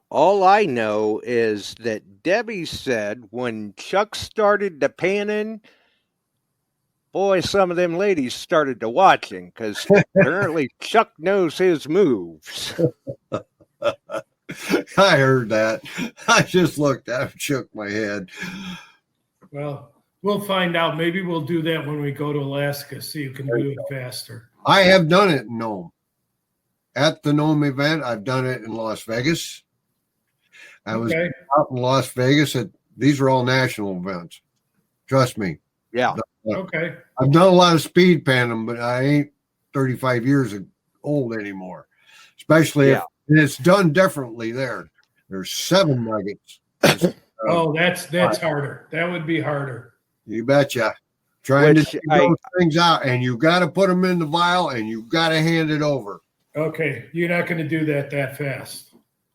S6: all I know is that Debbie said when Chuck started the panning, boy, some of them ladies started to watching because apparently Chuck knows his moves.
S7: I heard that. I just looked at him, shook my head.
S8: Well, we'll find out. Maybe we'll do that when we go to Alaska, see who can do it faster.
S7: I have done it in Nome. At the Nome event, I've done it in Las Vegas. I was out in Las Vegas. These are all national events. Trust me.
S6: Yeah.
S8: Okay.
S7: I've done a lot of speed panning, but I ain't 35 years old anymore. Especially if it's done differently there. There's 7 nuggets.
S8: That's harder. That would be harder.
S7: You betcha. Trying to take those things out, and you got to put them in the vial, and you got to hand it over.
S8: Okay. You're not going to do that fast.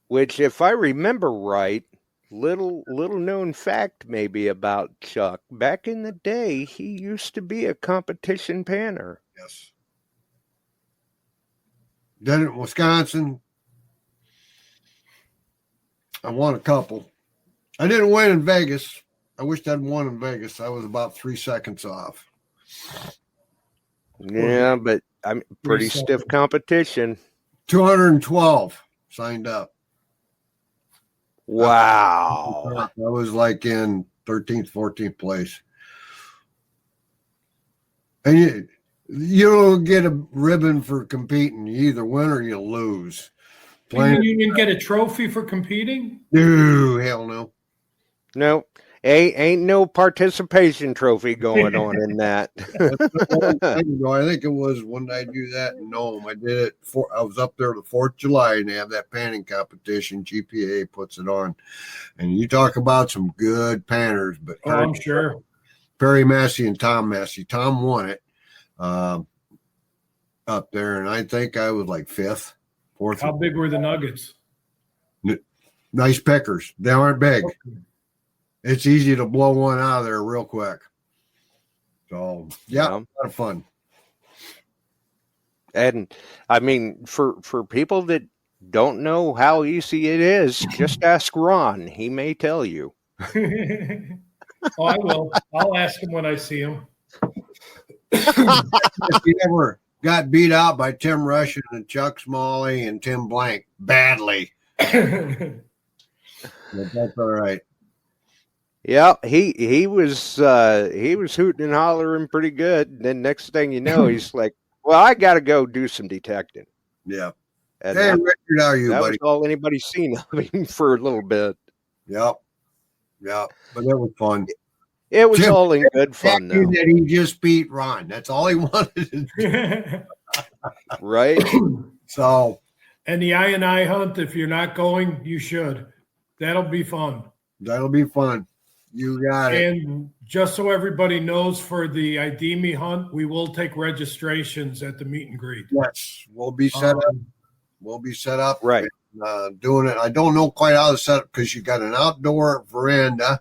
S6: Which, if I remember right, little known fact maybe about Chuck. Back in the day, he used to be a competition panner.
S7: Yes. Did it in Wisconsin. I won a couple. I didn't win in Vegas. I wished I'd won in Vegas. I was about 3 seconds off.
S6: Yeah, but I'm pretty stiff competition.
S7: 212 signed up.
S6: Wow.
S7: I was like in 13th, 14th place. And you don't get a ribbon for competing. You either win or you lose.
S8: You didn't get a trophy for competing?
S7: No, hell no.
S6: No, ain't no participation trophy going on in that.
S7: I think it was when I do that in Nome. I did it I was up there the 4th of July and they have that panning competition. GPA puts it on. And you talk about some good panners, but
S8: I'm sure.
S7: Perry Massey and Tom Massey. Tom won it up there, and I think I was like 5th, 4th.
S8: How big were the nuggets?
S7: Nice peckers. They aren't big. Okay. It's easy to blow one out of there real quick. So, yeah, a lot of fun.
S6: And, I mean, for people that don't know how easy it is, just ask Ron. He may tell you.
S8: Oh, I will. I'll ask him when I see him.
S7: If you ever got beat out by Tim Russian and Chuck Smalley and Tim Blank badly. But that's all right.
S6: Yeah, he was hooting and hollering pretty good. And then next thing you know, he's like, "Well, I got to go do some detecting."
S7: Yeah.
S6: And
S7: hey, Richard, how are you,
S6: that
S7: buddy?
S6: was all anybody's seen of him for a little bit.
S7: Yep. Yeah, but that was fun.
S6: It was all in good fun, though.
S7: That he just beat Ron. That's all he wanted.
S6: Right.
S7: So.
S8: And the I hunt, if you're not going, you should. That'll be fun.
S7: That'll be fun. You got it.
S8: And just so everybody knows, for the ID Me hunt, we will take registrations at the meet and greet.
S7: Yes, we'll be set up. We'll be set up.
S6: Right.
S7: Doing it. I don't know quite how to set up because you got an outdoor veranda.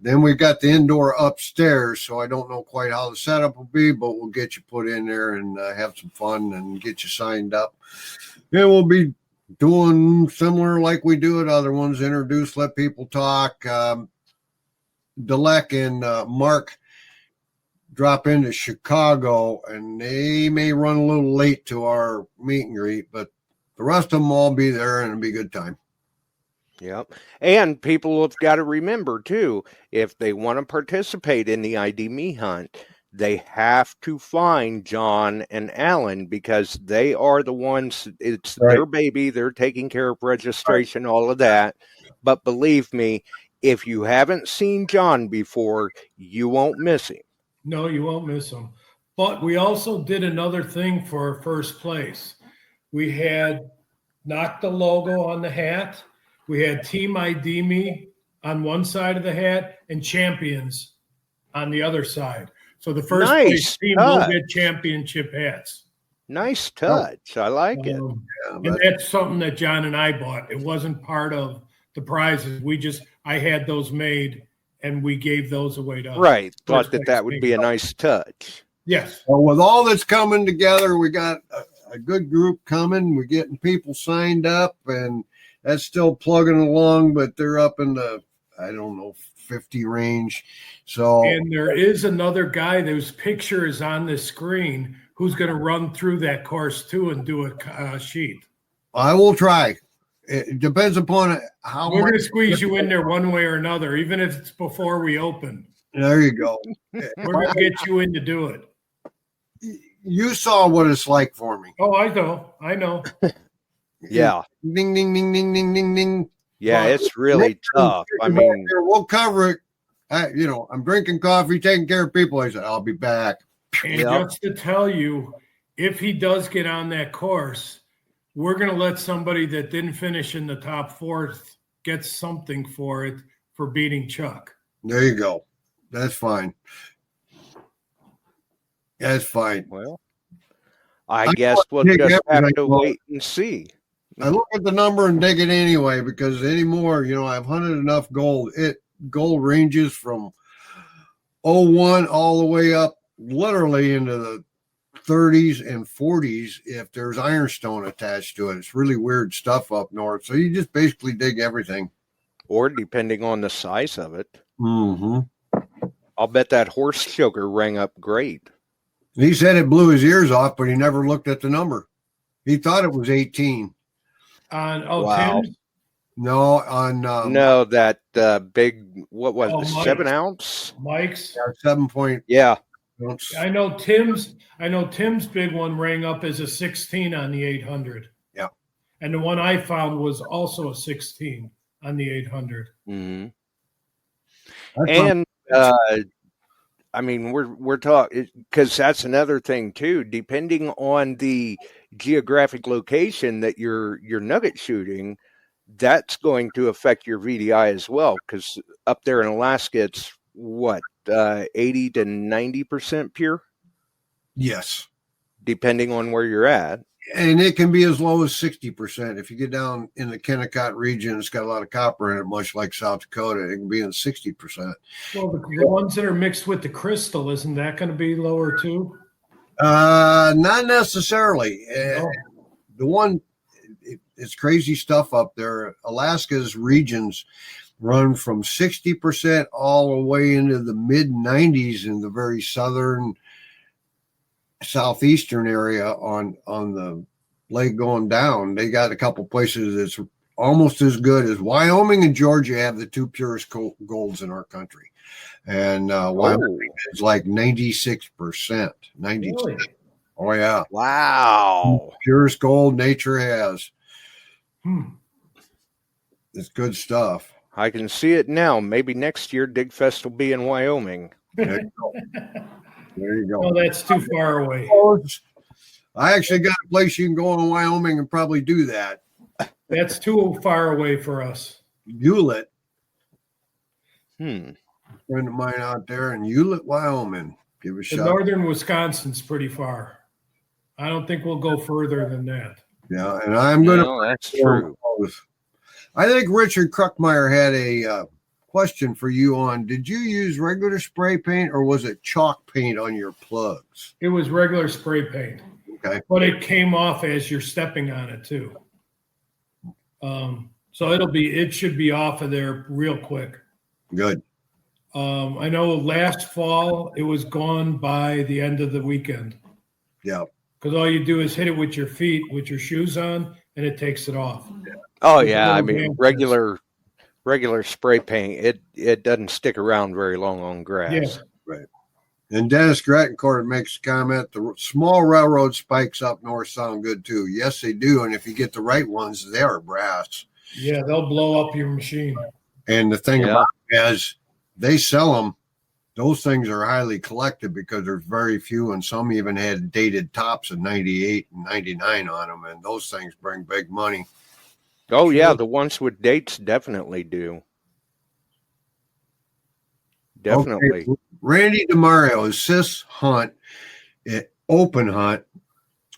S7: Then we got the indoor upstairs. So I don't know quite how the setup will be, but we'll get you put in there and have some fun and get you signed up. And we'll be doing similar like we do at other ones. Introduce, let people talk. Delek and Mark drop into Chicago, and they may run a little late to our meet and greet, but the rest of them all be there, and it'll be a good time.
S6: Yep. And people have got to remember, too, if they want to participate in the ID Me hunt, they have to find John and Alan because they are the ones, it's their baby, they're taking care of registration, all of that. But believe me, if you haven't seen John before, you won't miss him.
S8: No, you won't miss him. But we also did another thing for first place. We had knocked the logo on the hat. We had Team ID Me on one side of the hat and champions on the other side. So the first place team will get championship hats.
S6: Nice touch. I like it.
S8: And that's something that John and I bought. It wasn't part of the prizes. I had those made and we gave those away to us.
S6: Right. Thought that would be a nice touch.
S8: Yes.
S7: Well, with all that's coming together, we got a good group coming. We're getting people signed up, and that's still plugging along, but they're up in the, 50 range. So,
S8: and there is another guy whose picture is on the screen who's going to run through that course too and do a sheet.
S7: I will try. It depends upon how
S8: we're going to squeeze you in there one way or another, even if it's before we open.
S7: There you go.
S8: We're going to get you in to do it.
S7: You saw what it's like for me.
S8: Oh, I know.
S6: Yeah.
S7: Ding, ding, ding, ding, ding, ding, ding.
S6: Yeah, it's really tough. I mean,
S7: we'll cover it. I'm drinking coffee, taking care of people. I said, I'll be back.
S8: And just to tell you, if he does get on that course, we're going to let somebody that didn't finish in the top 4 get something for it for beating Chuck.
S7: There you go. That's fine. That's fine.
S6: Well, I guess we'll just have to wait and see.
S7: I look at the number and dig it anyway because anymore, I've hunted enough gold. Gold ranges from 01 all the way up literally into the 30s and 40s if there's ironstone attached to it. It's really weird stuff up north. So you just basically dig everything.
S6: Or depending on the size of it.
S7: Mm-hmm.
S6: I'll bet that horse sugar rang up great.
S7: He said it blew his ears off, but he never looked at the number. He thought it was 18.
S6: Wow.
S8: Tim?
S7: No, on
S6: no, that big, what was it,
S8: Mike's.
S6: 7 ounce?
S8: Mike's.
S7: 7 point.
S6: Yeah.
S8: I know Tim's big one rang up as a 16 on the 800.
S7: Yeah.
S8: And the one I found was also a 16 on the 800.
S6: Mm-hmm. And I mean, we're talking because that's another thing too. Depending on the geographic location that you're nugget shooting, that's going to affect your VDI as well. Because up there in Alaska, it's what 80 to 90% pure.
S7: Yes,
S6: depending on where you're at.
S7: And it can be as low as 60%. If you get down in the Kennecott region, it's got a lot of copper in it, much like South Dakota. It can be in 60%.
S8: Well, the ones that are mixed with the crystal, isn't that going to be lower too?
S7: Not necessarily.
S8: No.
S7: The one, it's crazy stuff up there. Alaska's regions run from 60% all the way into the mid 90s in the very southern southeastern area on the lake going down. They got a couple places that's almost as good as Wyoming and Georgia have the two purest golds in our country. And Wyoming is like 96%. 96. Really? Oh, yeah.
S6: Wow.
S7: Purest gold nature has. It's good stuff.
S6: I can see it now. Maybe next year Digfest will be in Wyoming.
S7: There you go. There you go.
S8: Oh, that's too far away.
S7: I actually got a place you can go in Wyoming and probably do that.
S8: That's too far away for us.
S7: Hewlett.
S6: Friend
S7: of mine out there in Hewlett, Wyoming. Give a shot.
S8: Northern Wisconsin's pretty far. I don't think we'll go further than that.
S7: Yeah, and I'm going to.
S6: That's true.
S7: I think Richard Kruckmeyer had a question for you on, did you use regular spray paint or was it chalk paint on your plugs?
S8: It was regular spray paint.
S7: Okay.
S8: But it came off as you're stepping on it too. So it should be off of there real quick.
S7: Good.
S8: I know last fall it was gone by the end of the weekend.
S7: Yeah.
S8: Because all you do is hit it with your feet, with your shoes on, and it takes it off.
S7: Yeah.
S6: Oh yeah, I mean regular spray paint, it doesn't stick around very long on grass.
S8: Yeah.
S7: Right. And Dennis Grattencourt makes a comment, the small railroad spikes up north sound good too. Yes, they do. And if you get the right ones, they are brass.
S8: Yeah, they'll blow up your machine.
S7: And the thing about it is they sell them. Those things are highly collected because there's very few, and some even had dated tops of 98 and 99 on them. And those things bring big money.
S6: Oh, yeah, the ones with dates definitely do. Definitely.
S7: Okay. Randy DeMario, cis hunt, open hunt,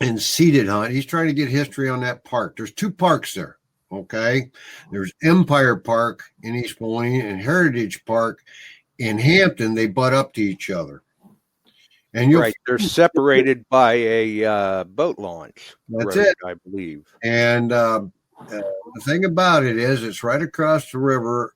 S7: and seated hunt. He's trying to get history on that park. There's two parks there, okay? There's Empire Park in East Moline and Heritage Park in Hampton. They butt up to each other. And
S6: they're separated by a boat launch.
S7: That's
S6: road,
S7: it.
S6: I believe.
S7: And the thing about it is it's right across the river,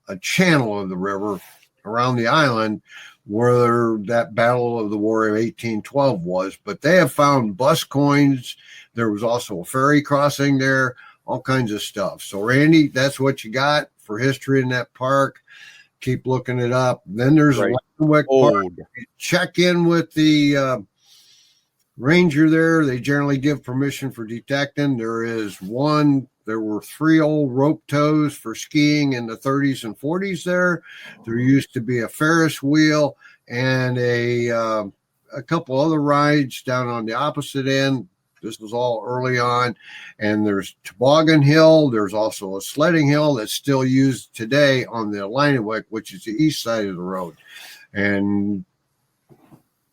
S7: a channel of the river around the island where that Battle of the War of 1812 was. But they have found bus coins. There was also a ferry crossing there, all kinds of stuff. So, Randy, that's what you got for history in that park. Keep looking it up. Then there's Lanwick Park. Check in with the ranger there. They generally give permission for detecting. There were 3 old rope tows for skiing in the 30s and 40s there. There used to be a Ferris wheel and a couple other rides down on the opposite end. This was all early on. And there's Toboggan Hill. There's also a sledding hill that's still used today on the Lanwick, which is the east side of the road. And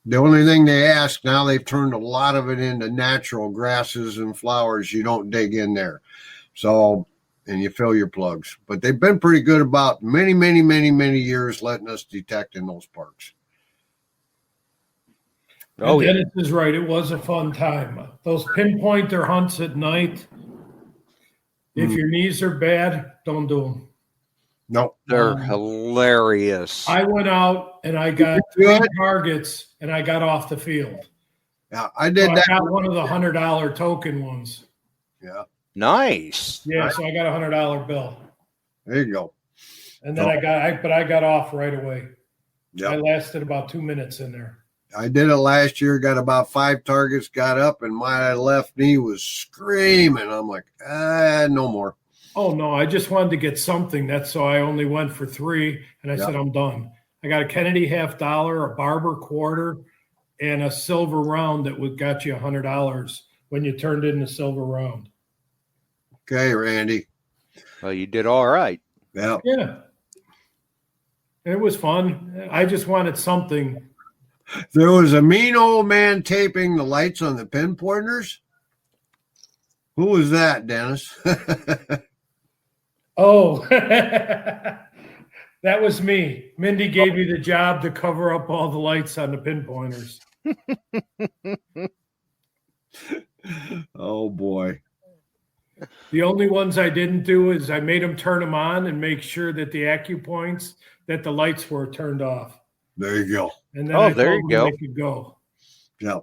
S7: the only thing they ask now, they've turned a lot of it into natural grasses and flowers. You don't dig in there. So, and you fill your plugs. But they've been pretty good about many, many, many, many years letting us detect in those parks.
S8: Oh, Dennis is right. It was a fun time. Those pinpointer hunts at night, if your knees are bad, don't do them.
S7: No,
S6: they're hilarious.
S8: I went out and I got 3 targets and I got off the field.
S7: Yeah, I did that.
S8: I got one of the $100 token ones.
S7: Yeah.
S6: Nice.
S8: Yeah, so I got a $100 bill.
S7: There you go.
S8: And then I got off right away.
S7: Yep.
S8: I lasted about 2 minutes in there.
S7: I did it last year, got about 5 targets, got up, and my left knee was screaming. I'm like, no more.
S8: Oh, no, I just wanted to get something. That's so I only went for 3, and I said, I'm done. I got a Kennedy $50, a Barber quarter, and a silver round that would got you $100 when you turned in the silver round.
S7: Okay, Randy.
S6: Well, you did all right.
S7: Yeah.
S8: Yeah. It was fun. I just wanted something.
S7: There was a mean old man taping the lights on the pinpointers. Who was that, Dennis?
S8: Oh, that was me. Mindy gave me the job to cover up all the lights on the pinpointers.
S7: Oh, boy.
S8: The only ones I didn't do is I made them turn them on and make sure that the acupoints, that the lights were turned off.
S7: There you go.
S8: And then
S6: there you go.
S8: They could go.
S7: Yeah.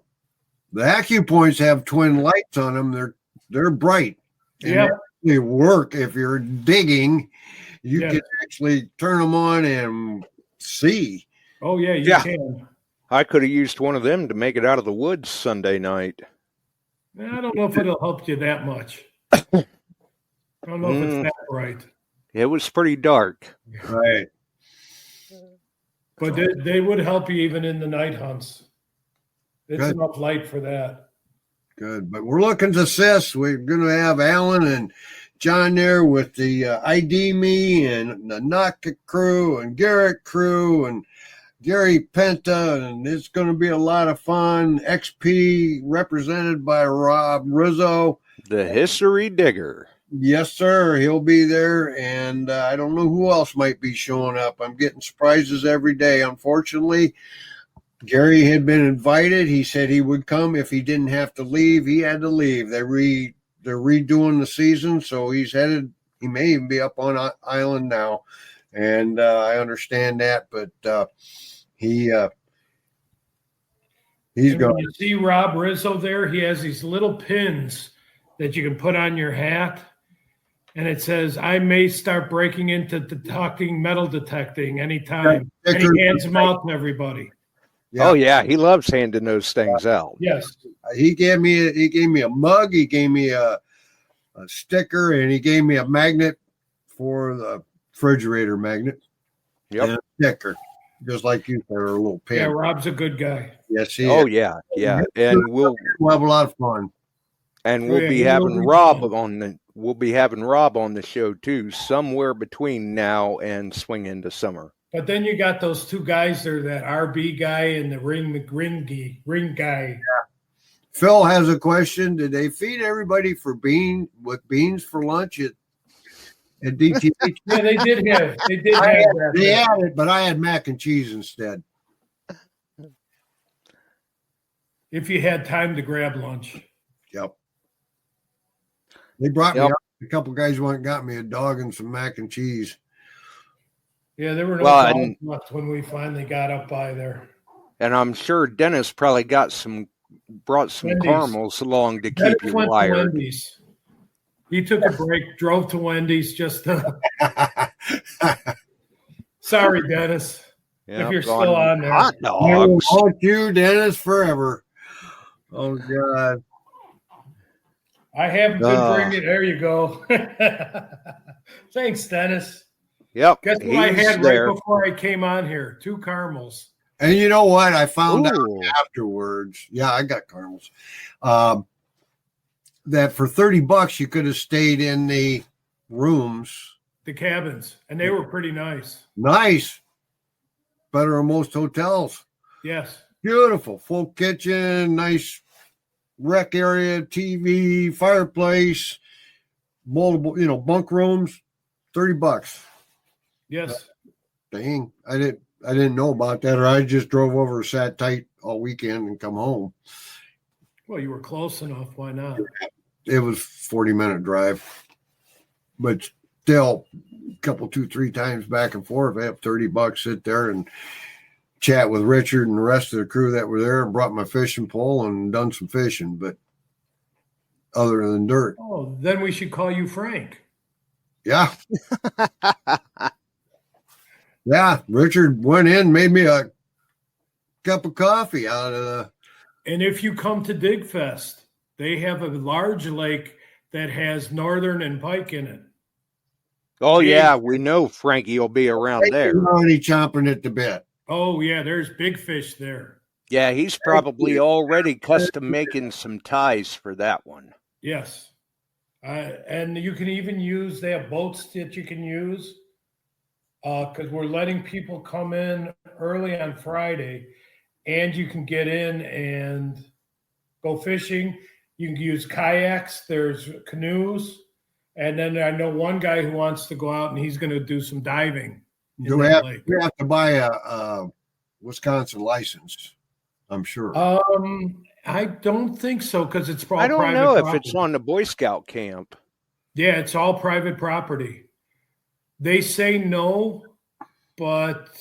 S7: The acupoints have twin lights on them. They're bright.
S8: Yeah.
S7: They work. If you're digging, you can actually turn them on and see.
S8: Oh, yeah, you can.
S6: I could have used one of them to make it out of the woods Sunday night.
S8: I don't know if it'll help you that much. I don't know if it's that bright.
S6: It was pretty dark.
S7: Right.
S8: But they would help you even in the night hunts. It's enough light for that.
S7: Good. But we're looking to assist. We're going to have Alan and John there with the ID Me and the Naka crew and Garrett crew and Gary Penta. And it's going to be a lot of fun. XP represented by Rob Rizzo.
S6: The History Digger.
S7: Yes, sir. He'll be there. And I don't know who else might be showing up. I'm getting surprises every day. Unfortunately, Gary had been invited. He said he would come if he didn't have to leave. He had to leave. They're redoing the season, so he's headed. He may even be up on island now, and I understand that. But he's going.
S8: You see Rob Rizzo there? He has these little pins that you can put on your hat, and it says, "I may start breaking into metal detecting anytime." And he hands them out to everybody.
S6: Yeah. Oh yeah, he loves handing those things out.
S8: Yes,
S7: he gave me a mug. He gave me a sticker, and he gave me a magnet for the refrigerator magnet.
S6: Yep,
S7: and a sticker, just like you said, a little pin.
S8: Yeah, Rob's a good guy.
S7: Yes, he
S6: is.
S7: Yeah,
S6: and we'll
S7: have a lot of fun.
S6: And we'll be having Rob on the show too, somewhere between now and swing into summer.
S8: But then you got those 2 guys there, that RB guy and the ring guy.
S7: Yeah. Phil has a question. Did they feed everybody with beans for lunch at DTH?
S8: Yeah, they did have that.
S7: They had it, but I had mac and cheese instead.
S8: If you had time to grab lunch.
S7: Yep. They brought me up. A couple guys went and got me a dog and some mac and cheese.
S8: Yeah, there were no dogs left when we finally got up by there.
S6: And I'm sure Dennis probably brought some caramels along to keep you wired.
S8: He took a break, drove to Wendy's just to. Sorry, Dennis. If you're still on there.
S6: Hot dogs.
S7: I will haunt you, Dennis, forever. Oh, God.
S8: I haven't been bringing. There you go. Thanks, Dennis.
S6: Yep.
S8: Guess what I had right before I came on here? 2 caramels.
S7: And you know what? I found out afterwards. Yeah, I got caramels. That for $30 you could have stayed in the rooms,
S8: the cabins, and they were pretty nice.
S7: Nice. Better than most hotels.
S8: Yes.
S7: Beautiful. Full kitchen, nice rec area, TV, fireplace, multiple, bunk rooms, $30.
S8: Yes.
S7: Dang. I didn't know about that, or I just drove over, sat tight all weekend and come home.
S8: Well, you were close enough. Why not?
S7: It was 40-minute drive, but still a couple, 2-3 times back and forth. I have $30, sit there and chat with Richard and the rest of the crew that were there, and brought my fishing pole and done some fishing, but other than dirt.
S8: Oh, then we should call you Frank.
S7: Yeah. Yeah, Richard went in, made me a cup of coffee out of the.
S8: And if you come to Dig Fest, they have a large lake that has northern and pike in it.
S6: Oh, yeah, we know Frankie will be around there.
S7: Already chomping at the bit.
S8: Oh, yeah, there's big fish there.
S6: Yeah, he's probably already custom making some ties for that one.
S8: Yes. And you can even use, they have boats that you can use because we're letting people come in early on Friday, and you can get in and go fishing. You can use kayaks. There's canoes. And then I know one guy who wants to go out and he's going to do some diving.
S7: Do we have to buy a Wisconsin license? I'm sure.
S8: I don't think so because it's all
S6: I don't
S8: private
S6: know
S8: property.
S6: if it's on the Boy Scout camp.
S8: Yeah, it's all private property. They say no, but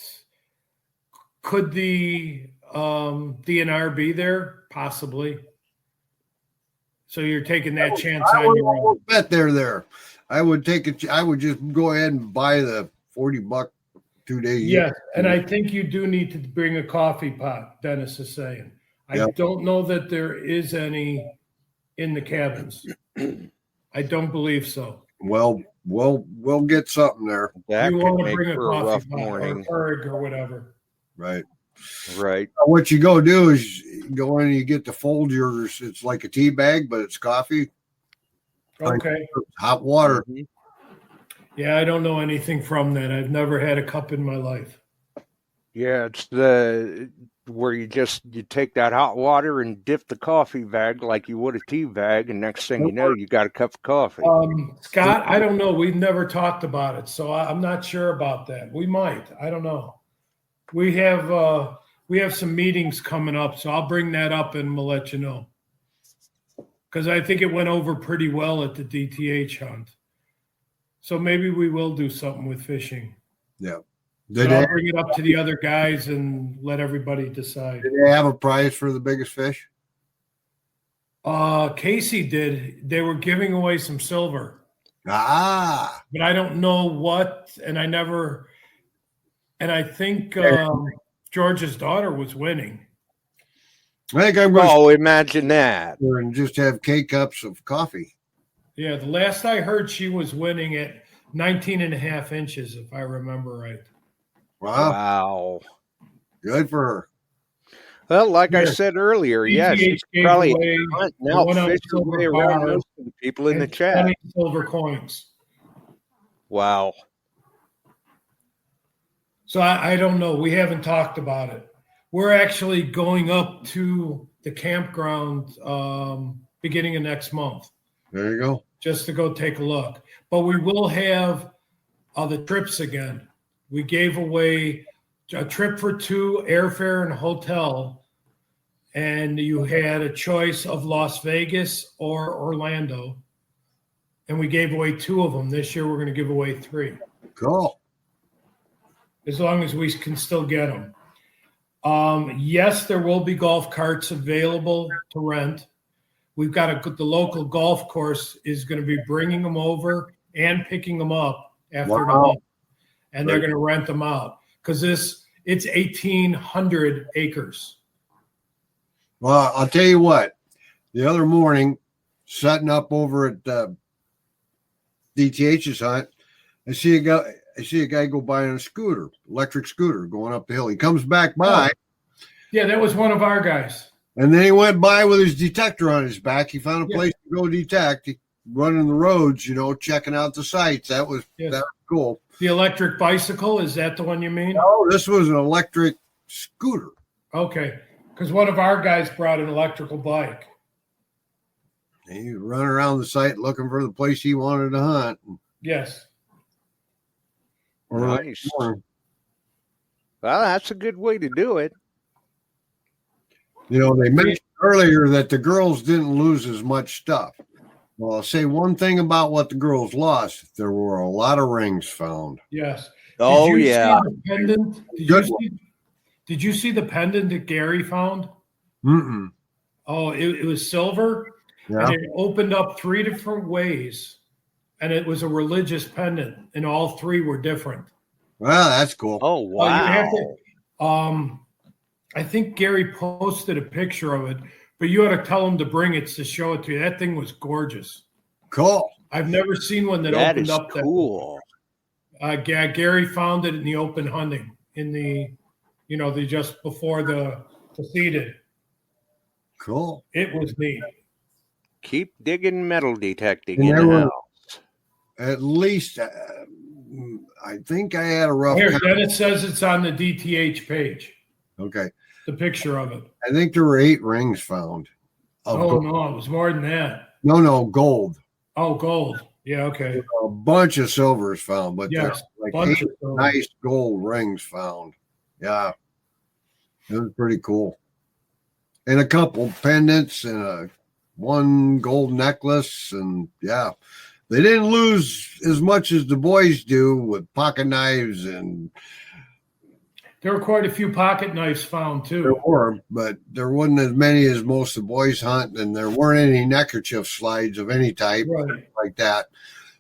S8: could the DNR be there? Possibly. So you're taking that chance on your own.
S7: Bet they're there. I would take it. I would just go ahead and buy the $40 2-day.
S8: Yes, and I think you do need to bring a coffee pot, Dennis is saying. I don't know that there is any in the cabins. I don't believe so.
S7: Well, we'll get something there.
S6: That
S8: you
S6: could
S8: want to
S6: make
S8: bring a
S6: for a
S8: coffee
S6: rough
S8: pot
S6: morning.
S8: or a Keurig or whatever.
S7: Right.
S6: Right.
S7: What you go do is go in and you get the Folgers. It's like a tea bag, but it's coffee.
S8: Okay.
S7: Hot water.
S8: Yeah, I don't know anything from that. I've never had a cup in my life.
S6: Yeah, it's the where you take that hot water and dip the coffee bag like you would a tea bag, and next thing you know, you got a cup of coffee.
S8: Scott, I don't know. We've never talked about it, so I'm not sure about that. We might. I don't know. We have some meetings coming up, so I'll bring that up and we'll let you know. Because I think it went over pretty well at the DTH hunt. So maybe we will do something with fishing.
S7: Yeah.
S8: So I'll bring it up to the other guys and let everybody decide.
S7: Did they have a prize for the biggest fish?
S8: Casey did. They were giving away some silver.
S7: Ah.
S8: But I don't know what, and I think George's daughter was winning.
S7: I think I'm going
S6: to imagine that.
S7: And just have K-cups of coffee.
S8: Yeah, the last I heard, she was winning at 19 and a half inches, if I remember right.
S6: Wow.
S7: Good for her.
S6: Well, like I said earlier, yeah, she's probably now fishing way around most of the people in the chat.
S8: 20 silver coins.
S6: Wow.
S8: So I don't know. We haven't talked about it. We're actually going up to the campground beginning of next month.
S7: There you go.
S8: Just to go take a look. But we will have the trips again. We gave away a trip for two, airfare and hotel. And you had a choice of Las Vegas or Orlando. And we gave away two of them. This year, we're going to give away 3.
S7: Cool.
S8: As long as we can still get them. Yes, there will be golf carts available to rent. We've got the local golf course is going to be bringing them over and picking them up after the month. And they're going to rent them out because it's 1,800 acres.
S7: Well, I'll tell you what. The other morning, setting up over at DTH's hunt, I see a guy go by on a scooter, electric scooter, going up the hill. He comes back by.
S8: Yeah, that was one of our guys.
S7: And then he went by with his detector on his back. He found a place to go detect, running the roads, checking out the sites. That was cool.
S8: The electric bicycle, is that the one you mean?
S7: No, this was an electric scooter.
S8: Okay, because one of our guys brought an electrical bike.
S7: And he was running around the site looking for the place he wanted to hunt.
S8: Yes.
S6: Nice. Well, that's a good way to do it.
S7: They mentioned earlier that the girls didn't lose as much stuff. Well, I'll say one thing about what the girls lost. There were a lot of rings found.
S8: Yes.
S6: Oh, yeah.
S8: Did you see the pendant that Gary found?
S7: Mm-mm.
S8: Oh, it was silver.
S7: Yeah.
S8: And it opened up 3 different ways. And it was a religious pendant. And all 3 were different.
S7: Well, that's cool.
S6: Oh,
S8: You
S6: wow.
S8: have to, I think Gary posted a picture of it, but you ought to tell him to bring it to show it to you. That thing was gorgeous.
S7: Cool.
S8: I've never seen one that
S6: That
S8: opened
S6: is
S8: up
S6: cool.
S8: Gary found it in the open hunting in the, the just before the seeded.
S7: Cool.
S8: It was neat.
S6: Keep digging metal detecting
S7: And
S6: in
S7: there
S6: the
S7: were-
S6: house.
S7: At least, I think I had a rough
S8: Here,
S7: count.
S8: then it says it's on the DTH page,
S7: Okay.
S8: the picture of it.
S7: I think there were 8 rings found. Of
S8: Oh,
S7: gold.
S8: no, it was more than that.
S7: No, gold.
S8: Oh, gold. Yeah, okay.
S7: A bunch of silvers found, but
S8: Yes,
S7: there's like
S8: bunch
S7: 8
S8: of silver.
S7: nice gold rings found. Yeah. It was pretty cool. And a couple pendants and one gold necklace. And yeah, they didn't lose as much as the boys do with pocket knives, and
S8: There were quite a few pocket knives found,
S7: there
S8: too.
S7: were, but there wasn't as many as most of the boys hunt, and there weren't any neckerchief slides of any type
S8: Right.
S7: like that.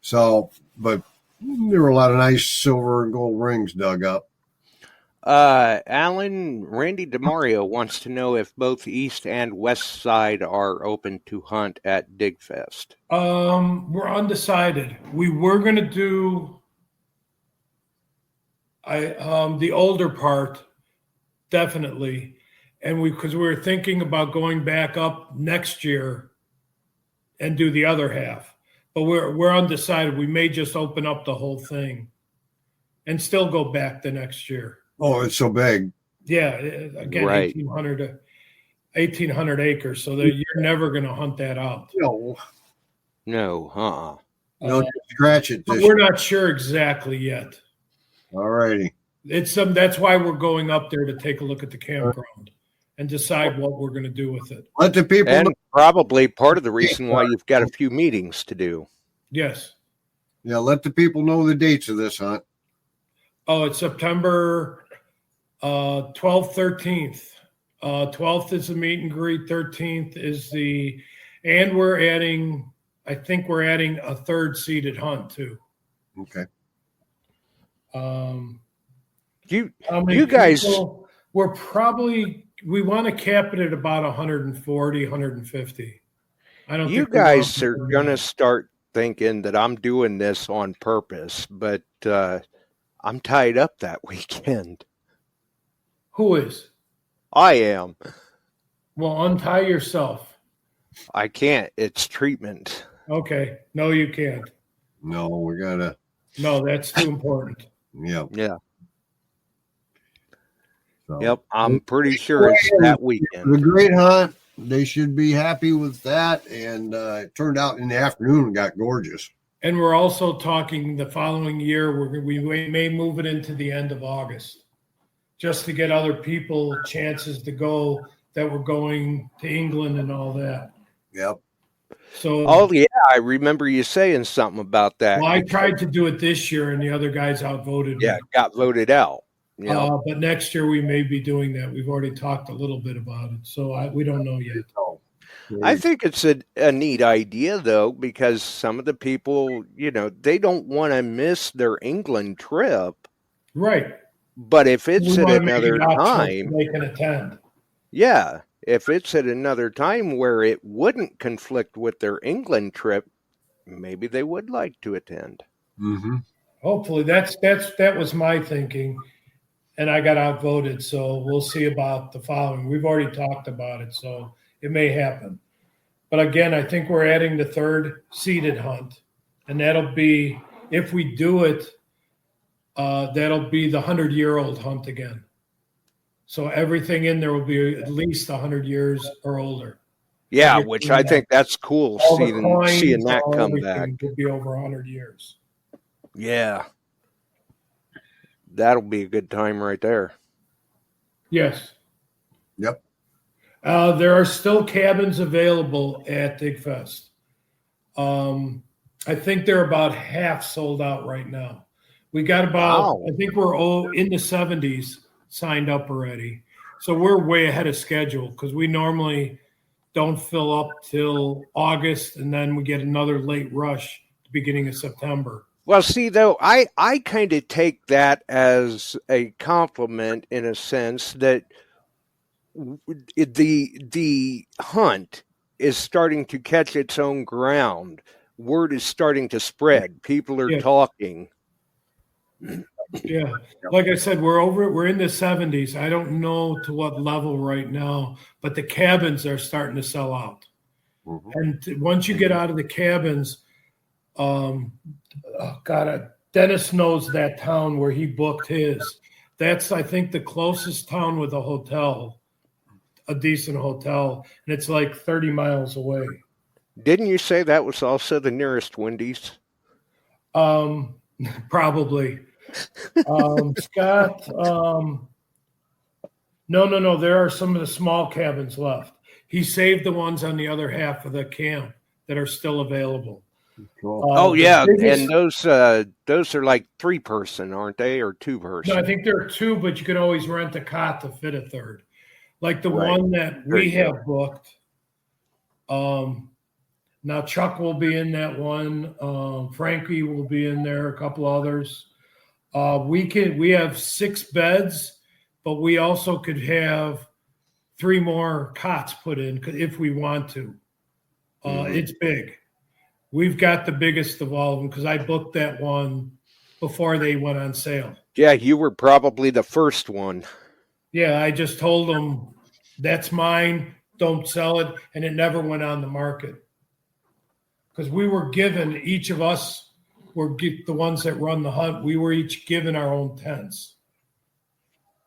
S7: So, but there were a lot of nice silver and gold rings dug up.
S6: Alan, Randy DeMario wants to know if both east and west side are open to hunt at Digfest.
S8: We're undecided. We were going to do the older part, definitely. And because we were thinking about going back up next year and do the other half. But we're undecided. We may just open up the whole thing and still go back the next year.
S7: Oh, it's so big.
S8: Yeah, again,
S6: Right.
S8: 1,800 acres. So that you're never going to hunt that out.
S7: No,
S6: No,
S7: just scratch it.
S8: But we're not sure exactly yet.
S7: All righty.
S8: That's why we're going up there to take a look at the campground and decide what we're going to do with it.
S7: Let the people
S6: and
S7: know.
S6: probably part of the reason why you've got a few meetings to do.
S8: Yes.
S7: Yeah, let the people know the dates of this hunt.
S8: Oh, it's September 12th, 13th. 12th is the meet and greet. 13th is and I think we're adding a third seated hunt too.
S7: Okay.
S8: How many
S6: You guys-
S8: people? We want to cap it at about 140, 150. I don't
S6: You
S8: think we want
S6: guys
S8: to
S6: are
S8: go
S6: going to
S8: more.
S6: start thinking that I'm doing this on purpose, but I'm tied up that weekend.
S8: Who is?
S6: I am.
S8: Well, untie yourself.
S6: I can't. It's treatment.
S8: Okay. No, you can't.
S7: No, we gotta.
S8: No, that's too important.
S7: Yeah.
S6: Yeah.
S7: So.
S6: Yep. I'm pretty sure it's that
S7: It was
S6: weekend.
S7: a great hunt. They should be happy with that. And it turned out in the afternoon and got gorgeous.
S8: And we're also talking the following year, we may move it into the end of August just to get other people chances to go that were going to England and all that.
S7: Yep.
S8: So,
S6: Oh, yeah. I remember you saying something about that.
S8: well, I tried to do it this year and the other guys outvoted me.
S6: Yeah, got voted out. Yeah.
S8: But next year we may be doing that. We've already talked a little bit about it. So we don't know yet.
S7: So,
S6: I think it's a neat idea, though, because some of the people, they don't want to miss their England trip.
S8: Right.
S6: But if it's
S8: We
S6: at
S8: wanna make
S6: another
S8: it optional so
S6: time,
S8: they can attend.
S6: yeah, if it's at another time where it wouldn't conflict with their England trip, maybe they would like to attend.
S7: mm-hmm.
S8: Hopefully that was my thinking, and I got outvoted. So we'll see about the following. We've already talked about it, so it may happen. But again, I think we're adding the third seated hunt, and that'll be, if we do it, that'll be the 100-year-old hunt again. So everything in there will be at least 100 years or older.
S6: Yeah,
S8: Everything
S6: which I
S8: that-
S6: think that's cool,
S8: All the
S6: seeing
S8: coins,
S6: that
S8: all
S6: come
S8: everything
S6: back.
S8: will be over 100 years.
S6: Yeah. That'll be a good time right there.
S8: Yes.
S7: Yep.
S8: There are still cabins available at Digfest. I think they're about half sold out right now. We got about,
S6: Wow.
S8: I think we're in the 70s signed up already. So we're way ahead of schedule because we normally don't fill up till August and then we get another late rush at the beginning of September.
S6: Well, see, though, I kind of take that as a compliment in a sense that the hunt is starting to catch its own ground. Word is starting to spread. People are talking.
S8: Yeah. Like I said, we're in the 70s. I don't know to what level right now, but the cabins are starting to sell out.
S7: Mhm.
S8: And once you get out of the cabins, Dennis knows that town where he booked his. That's, I think, the closest town with a hotel, a decent hotel, and it's like 30 miles away.
S6: Didn't you say that was also the nearest Wendy's?
S8: Probably. Scott, no. There are some of the small cabins left. He saved the ones on the other half of the camp that are still available.
S6: Oh yeah, and those are like 3-person, aren't they, or 2-person?
S8: No, I think there are 2, but you can always rent a cot to fit a third. Like the
S6: Right.
S8: one that we have booked. Now Chuck will be in that one. Frankie will be in there. A couple others. We have 6 beds, but we also could have 3 more cots put in if we want to. It's big. We've got the biggest of all of them because I booked that one before they went on sale.
S6: Yeah, you were probably the first one.
S8: Yeah, I just told them that's mine. Don't sell it, and it never went on the market because we were given, each of us were the ones that run the hunt. We were each given our own tents.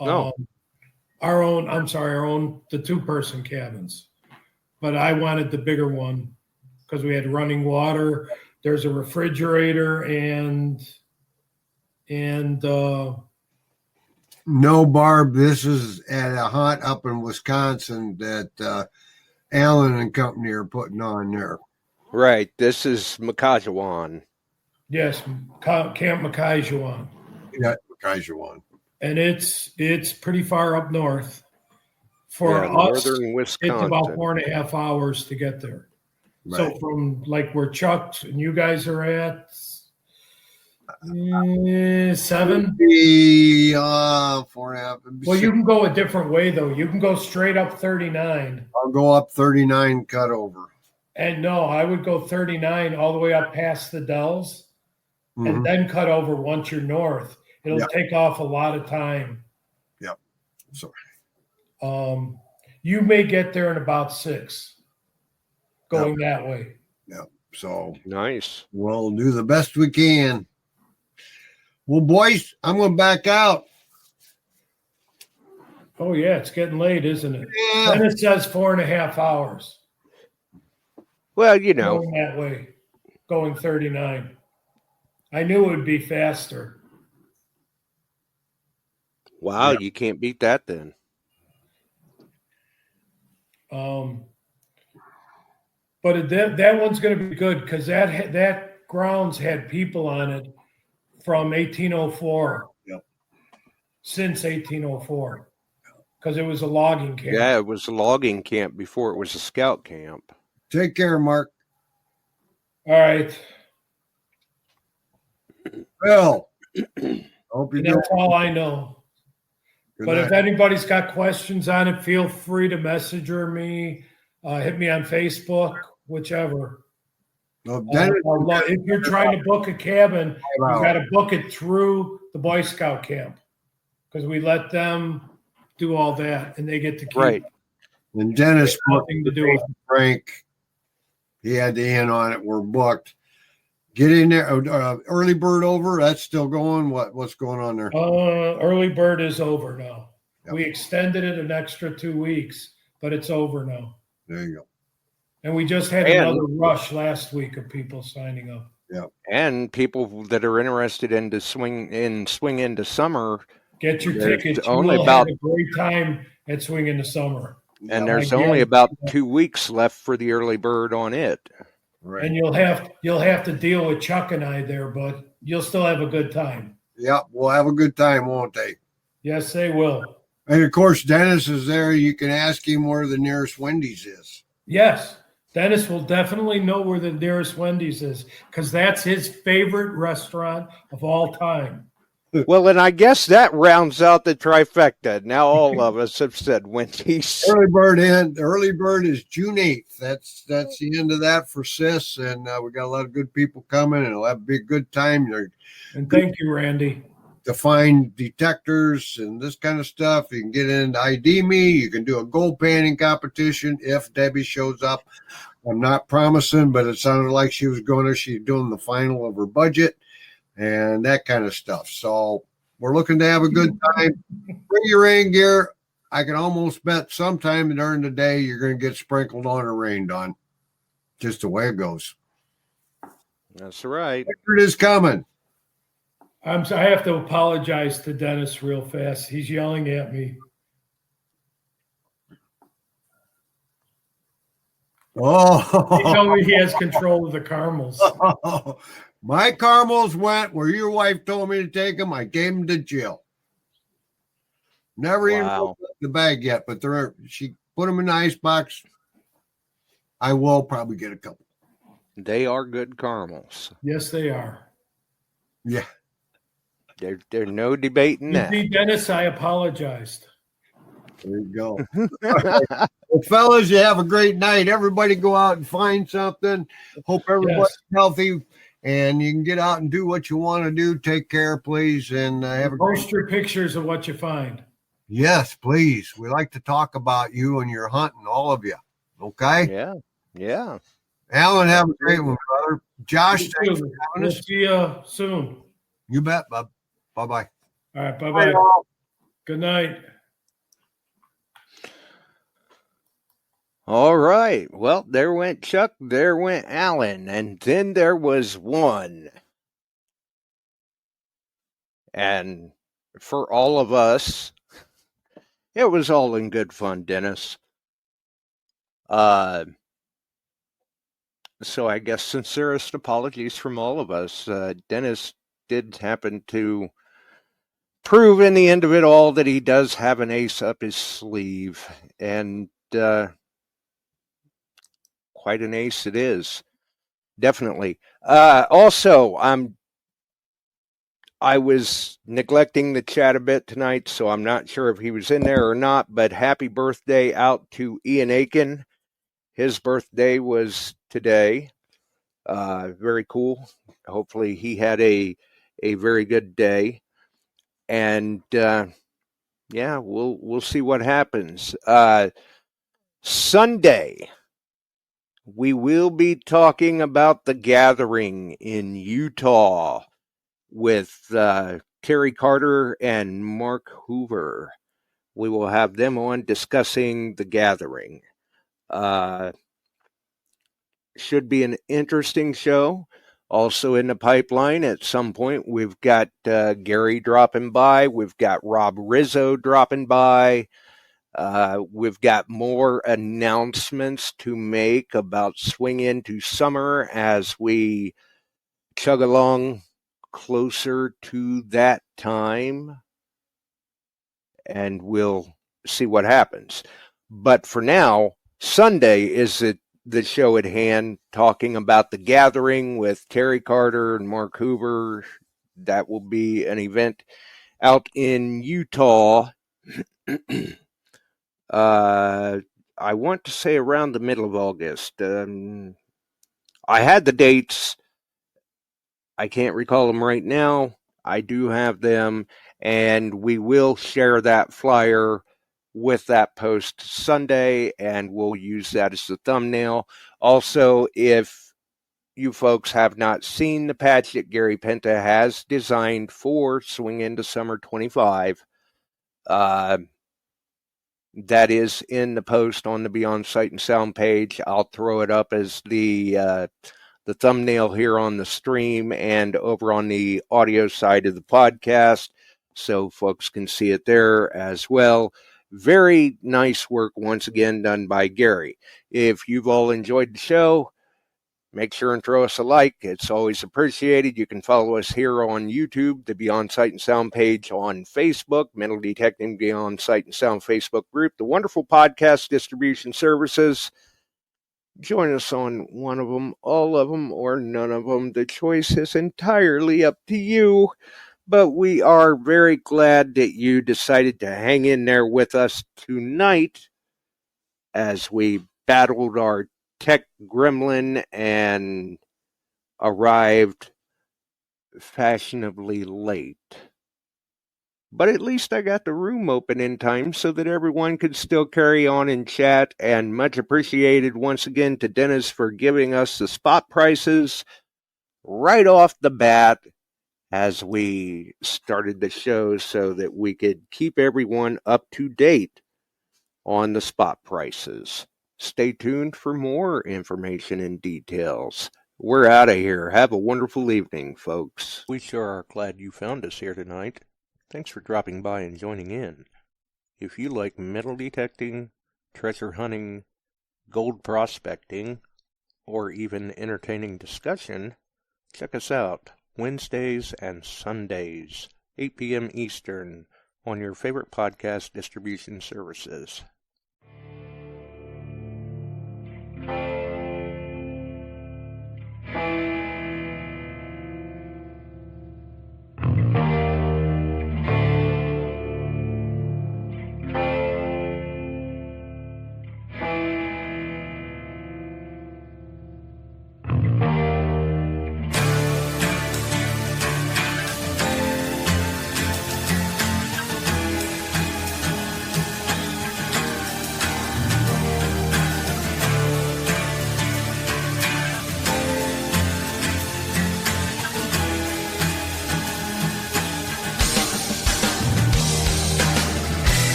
S6: No.
S8: Our own, the 2-person cabins. But I wanted the bigger one because we had running water. There's a refrigerator and
S7: No, Barb, this is at a hunt up in Wisconsin that Allen and company are putting on there.
S6: Right. This is Makajawan.
S8: Yes, Camp Makajawan.
S7: Yeah, Makajawan.
S8: And it's pretty far up north. For us,
S6: northern Wisconsin.
S8: It's about 4.5 hours to get there. Right. So from like where Chuck and you guys are at, 7.
S7: 4.5.
S8: Well, you can go a different way though. You can go straight up 39.
S7: I'll go up 39, cut over.
S8: And no, I would go 39 all the way up past the Dells, and then cut over once you're north. It'll take off a lot of time.
S7: Yep. Sorry.
S8: You may get there in about 6 going that way.
S7: Yep. So
S6: nice.
S7: We'll do the best we can. Well, boys, I'm going to back out.
S8: Oh, yeah. It's getting late, isn't it?
S7: Yeah.
S8: Then it says 4.5 hours.
S6: Well, you know.
S8: Going that way. Going 39. I knew it would be faster.
S6: Wow, you can't beat that then.
S8: But that one's going to be good because that grounds had people on it from 1804.
S7: Yep.
S8: Since 1804, because it was a logging camp.
S6: Yeah, it was a logging camp before it was a scout camp.
S7: Take care, Mark.
S8: All right.
S7: Well, hope you.
S8: That's all I know. But if anybody's got questions on it, feel free to message me, hit me on Facebook, whichever. If you're trying to book a cabin, you got to book it through the Boy Scout camp because we let them do all that and they get to keep
S6: right.
S7: And Dennis
S8: nothing to do with
S7: Frank. He had the in on it. We're booked. Get in there. Early bird over. That's still going. What's going on there?
S8: Early bird is over now. Yep. We extended it an extra 2 weeks, but it's over now.
S7: There you go.
S8: And we just had another rush last week of people signing up.
S7: Yeah.
S6: And people that are interested in swing into summer.
S8: Get your tickets.
S6: Only
S8: you will
S6: about
S8: have a great time at Swing into Summer.
S6: And there's only about 2 weeks left for the early bird on it.
S8: Right. And you'll have to deal with Chuck and I there, but you'll still have a good time.
S7: Yeah, we'll have a good time, won't they?
S8: Yes, they will.
S7: And of course, Dennis is there. You can ask him where the nearest Wendy's is.
S8: Yes, Dennis will definitely know where the nearest Wendy's is because that's his favorite restaurant of all time.
S6: Well, and I guess that rounds out the trifecta. Now all of us have said Wendy's.
S7: Early bird is June 8th. That's the end of that for Sis, and we got a lot of good people coming, and it'll have a big good time.
S8: And thank you, Randy.
S7: To find detectors and this kind of stuff. You can get in to ID me. You can do a gold panning competition if Debbie shows up. I'm not promising, but it sounded like she was going to. She's doing the final of her budget and that kind of stuff. So we're looking to have a good time. Bring your rain gear. I can almost bet sometime during the day you're going to get sprinkled on or rained on. Just the way it goes.
S6: That's right.
S7: It is coming.
S8: I have to apologize to Dennis real fast. He's yelling at me.
S7: Oh,
S8: He told me he has control of the caramels.
S7: My caramels went where your wife told me to take them. I gave them to Jill. Never even opened the bag yet, but she put them in the icebox. I will probably get a couple.
S6: They are good caramels.
S8: Yes, they are.
S7: Yeah.
S6: There's no debating that.
S8: See, Dennis, I apologized.
S7: There you go. Well, fellas, you have a great night. Everybody go out and find something. Hope everybody's healthy and you can get out and do what you want to do. Take care, please, and have a
S8: Post your pictures of what you find.
S7: Yes, please. We like to talk about you and your hunting, all of you. Okay?
S6: Yeah. Yeah.
S7: Alan, have a great one, brother. Josh, thanks for having us.
S8: We'll see you soon.
S7: You bet, bub. Bye-bye.
S8: All right, bye-bye. Good night.
S6: All right. Well, there went Chuck, there went Alan, and then there was one. And for all of us, it was all in good fun, Dennis. So I guess sincerest apologies from all of us. Dennis did happen to prove in the end of it all that he does have an ace up his sleeve, and quite an ace it is, definitely. Also, I was neglecting the chat a bit tonight, so I'm not sure if he was in there or not, but happy birthday out to Ian Aiken. His birthday was today. Very cool. Hopefully he had a very good day. And yeah, we'll see what happens. Sunday, we will be talking about the gathering in Utah with Terry Carter and Mark Hoover. We will have them on discussing the gathering. Should be an interesting show. Also in the pipeline at some point, we've got Gary dropping by. We've got Rob Rizzo dropping by. We've got more announcements to make about Swing Into Summer as we chug along closer to that time. And we'll see what happens. But for now, Sunday is the show at hand, talking about the gathering with Terry Carter and Mark Hoover. That will be an event out in Utah. I want to say around the middle of August. I had the dates. I can't recall them right now. I do have them, and we will share that flyer with that post Sunday, and we'll use that as the thumbnail. Also, if you folks have not seen the patch that Gary Penta has designed for Swing Into Summer 25, that is in the post on the Beyond Sight and Sound page. I'll throw it up as the thumbnail here on the stream and over on the audio side of the podcast, so folks can see it there as well. Very nice work once again done by Gary. If you've all enjoyed the show, make sure and throw us a like. It's always appreciated. You can follow us here on YouTube, the Beyond Sight and Sound page on Facebook, Metal Detecting Beyond Sight and Sound Facebook group, the wonderful podcast distribution services, join us on one of them, all of them, or none of them. The choice is entirely up to you. But we are very glad that you decided to hang in there with us tonight as we battled our tech gremlin and arrived fashionably late. But at least I got the room open in time so that everyone could still carry on and chat, and much appreciated once again to Dennis for giving us the spot prices right off the bat as we started the show so that we could keep everyone up to date on the spot prices. Stay tuned for more information and details. We're out of here. Have a wonderful evening, folks. We sure are glad you found us here tonight. Thanks for dropping by and joining in. If you like metal detecting, treasure hunting, gold prospecting, or even entertaining discussion, check us out Wednesdays and Sundays, 8 p.m. Eastern, on your favorite podcast distribution services.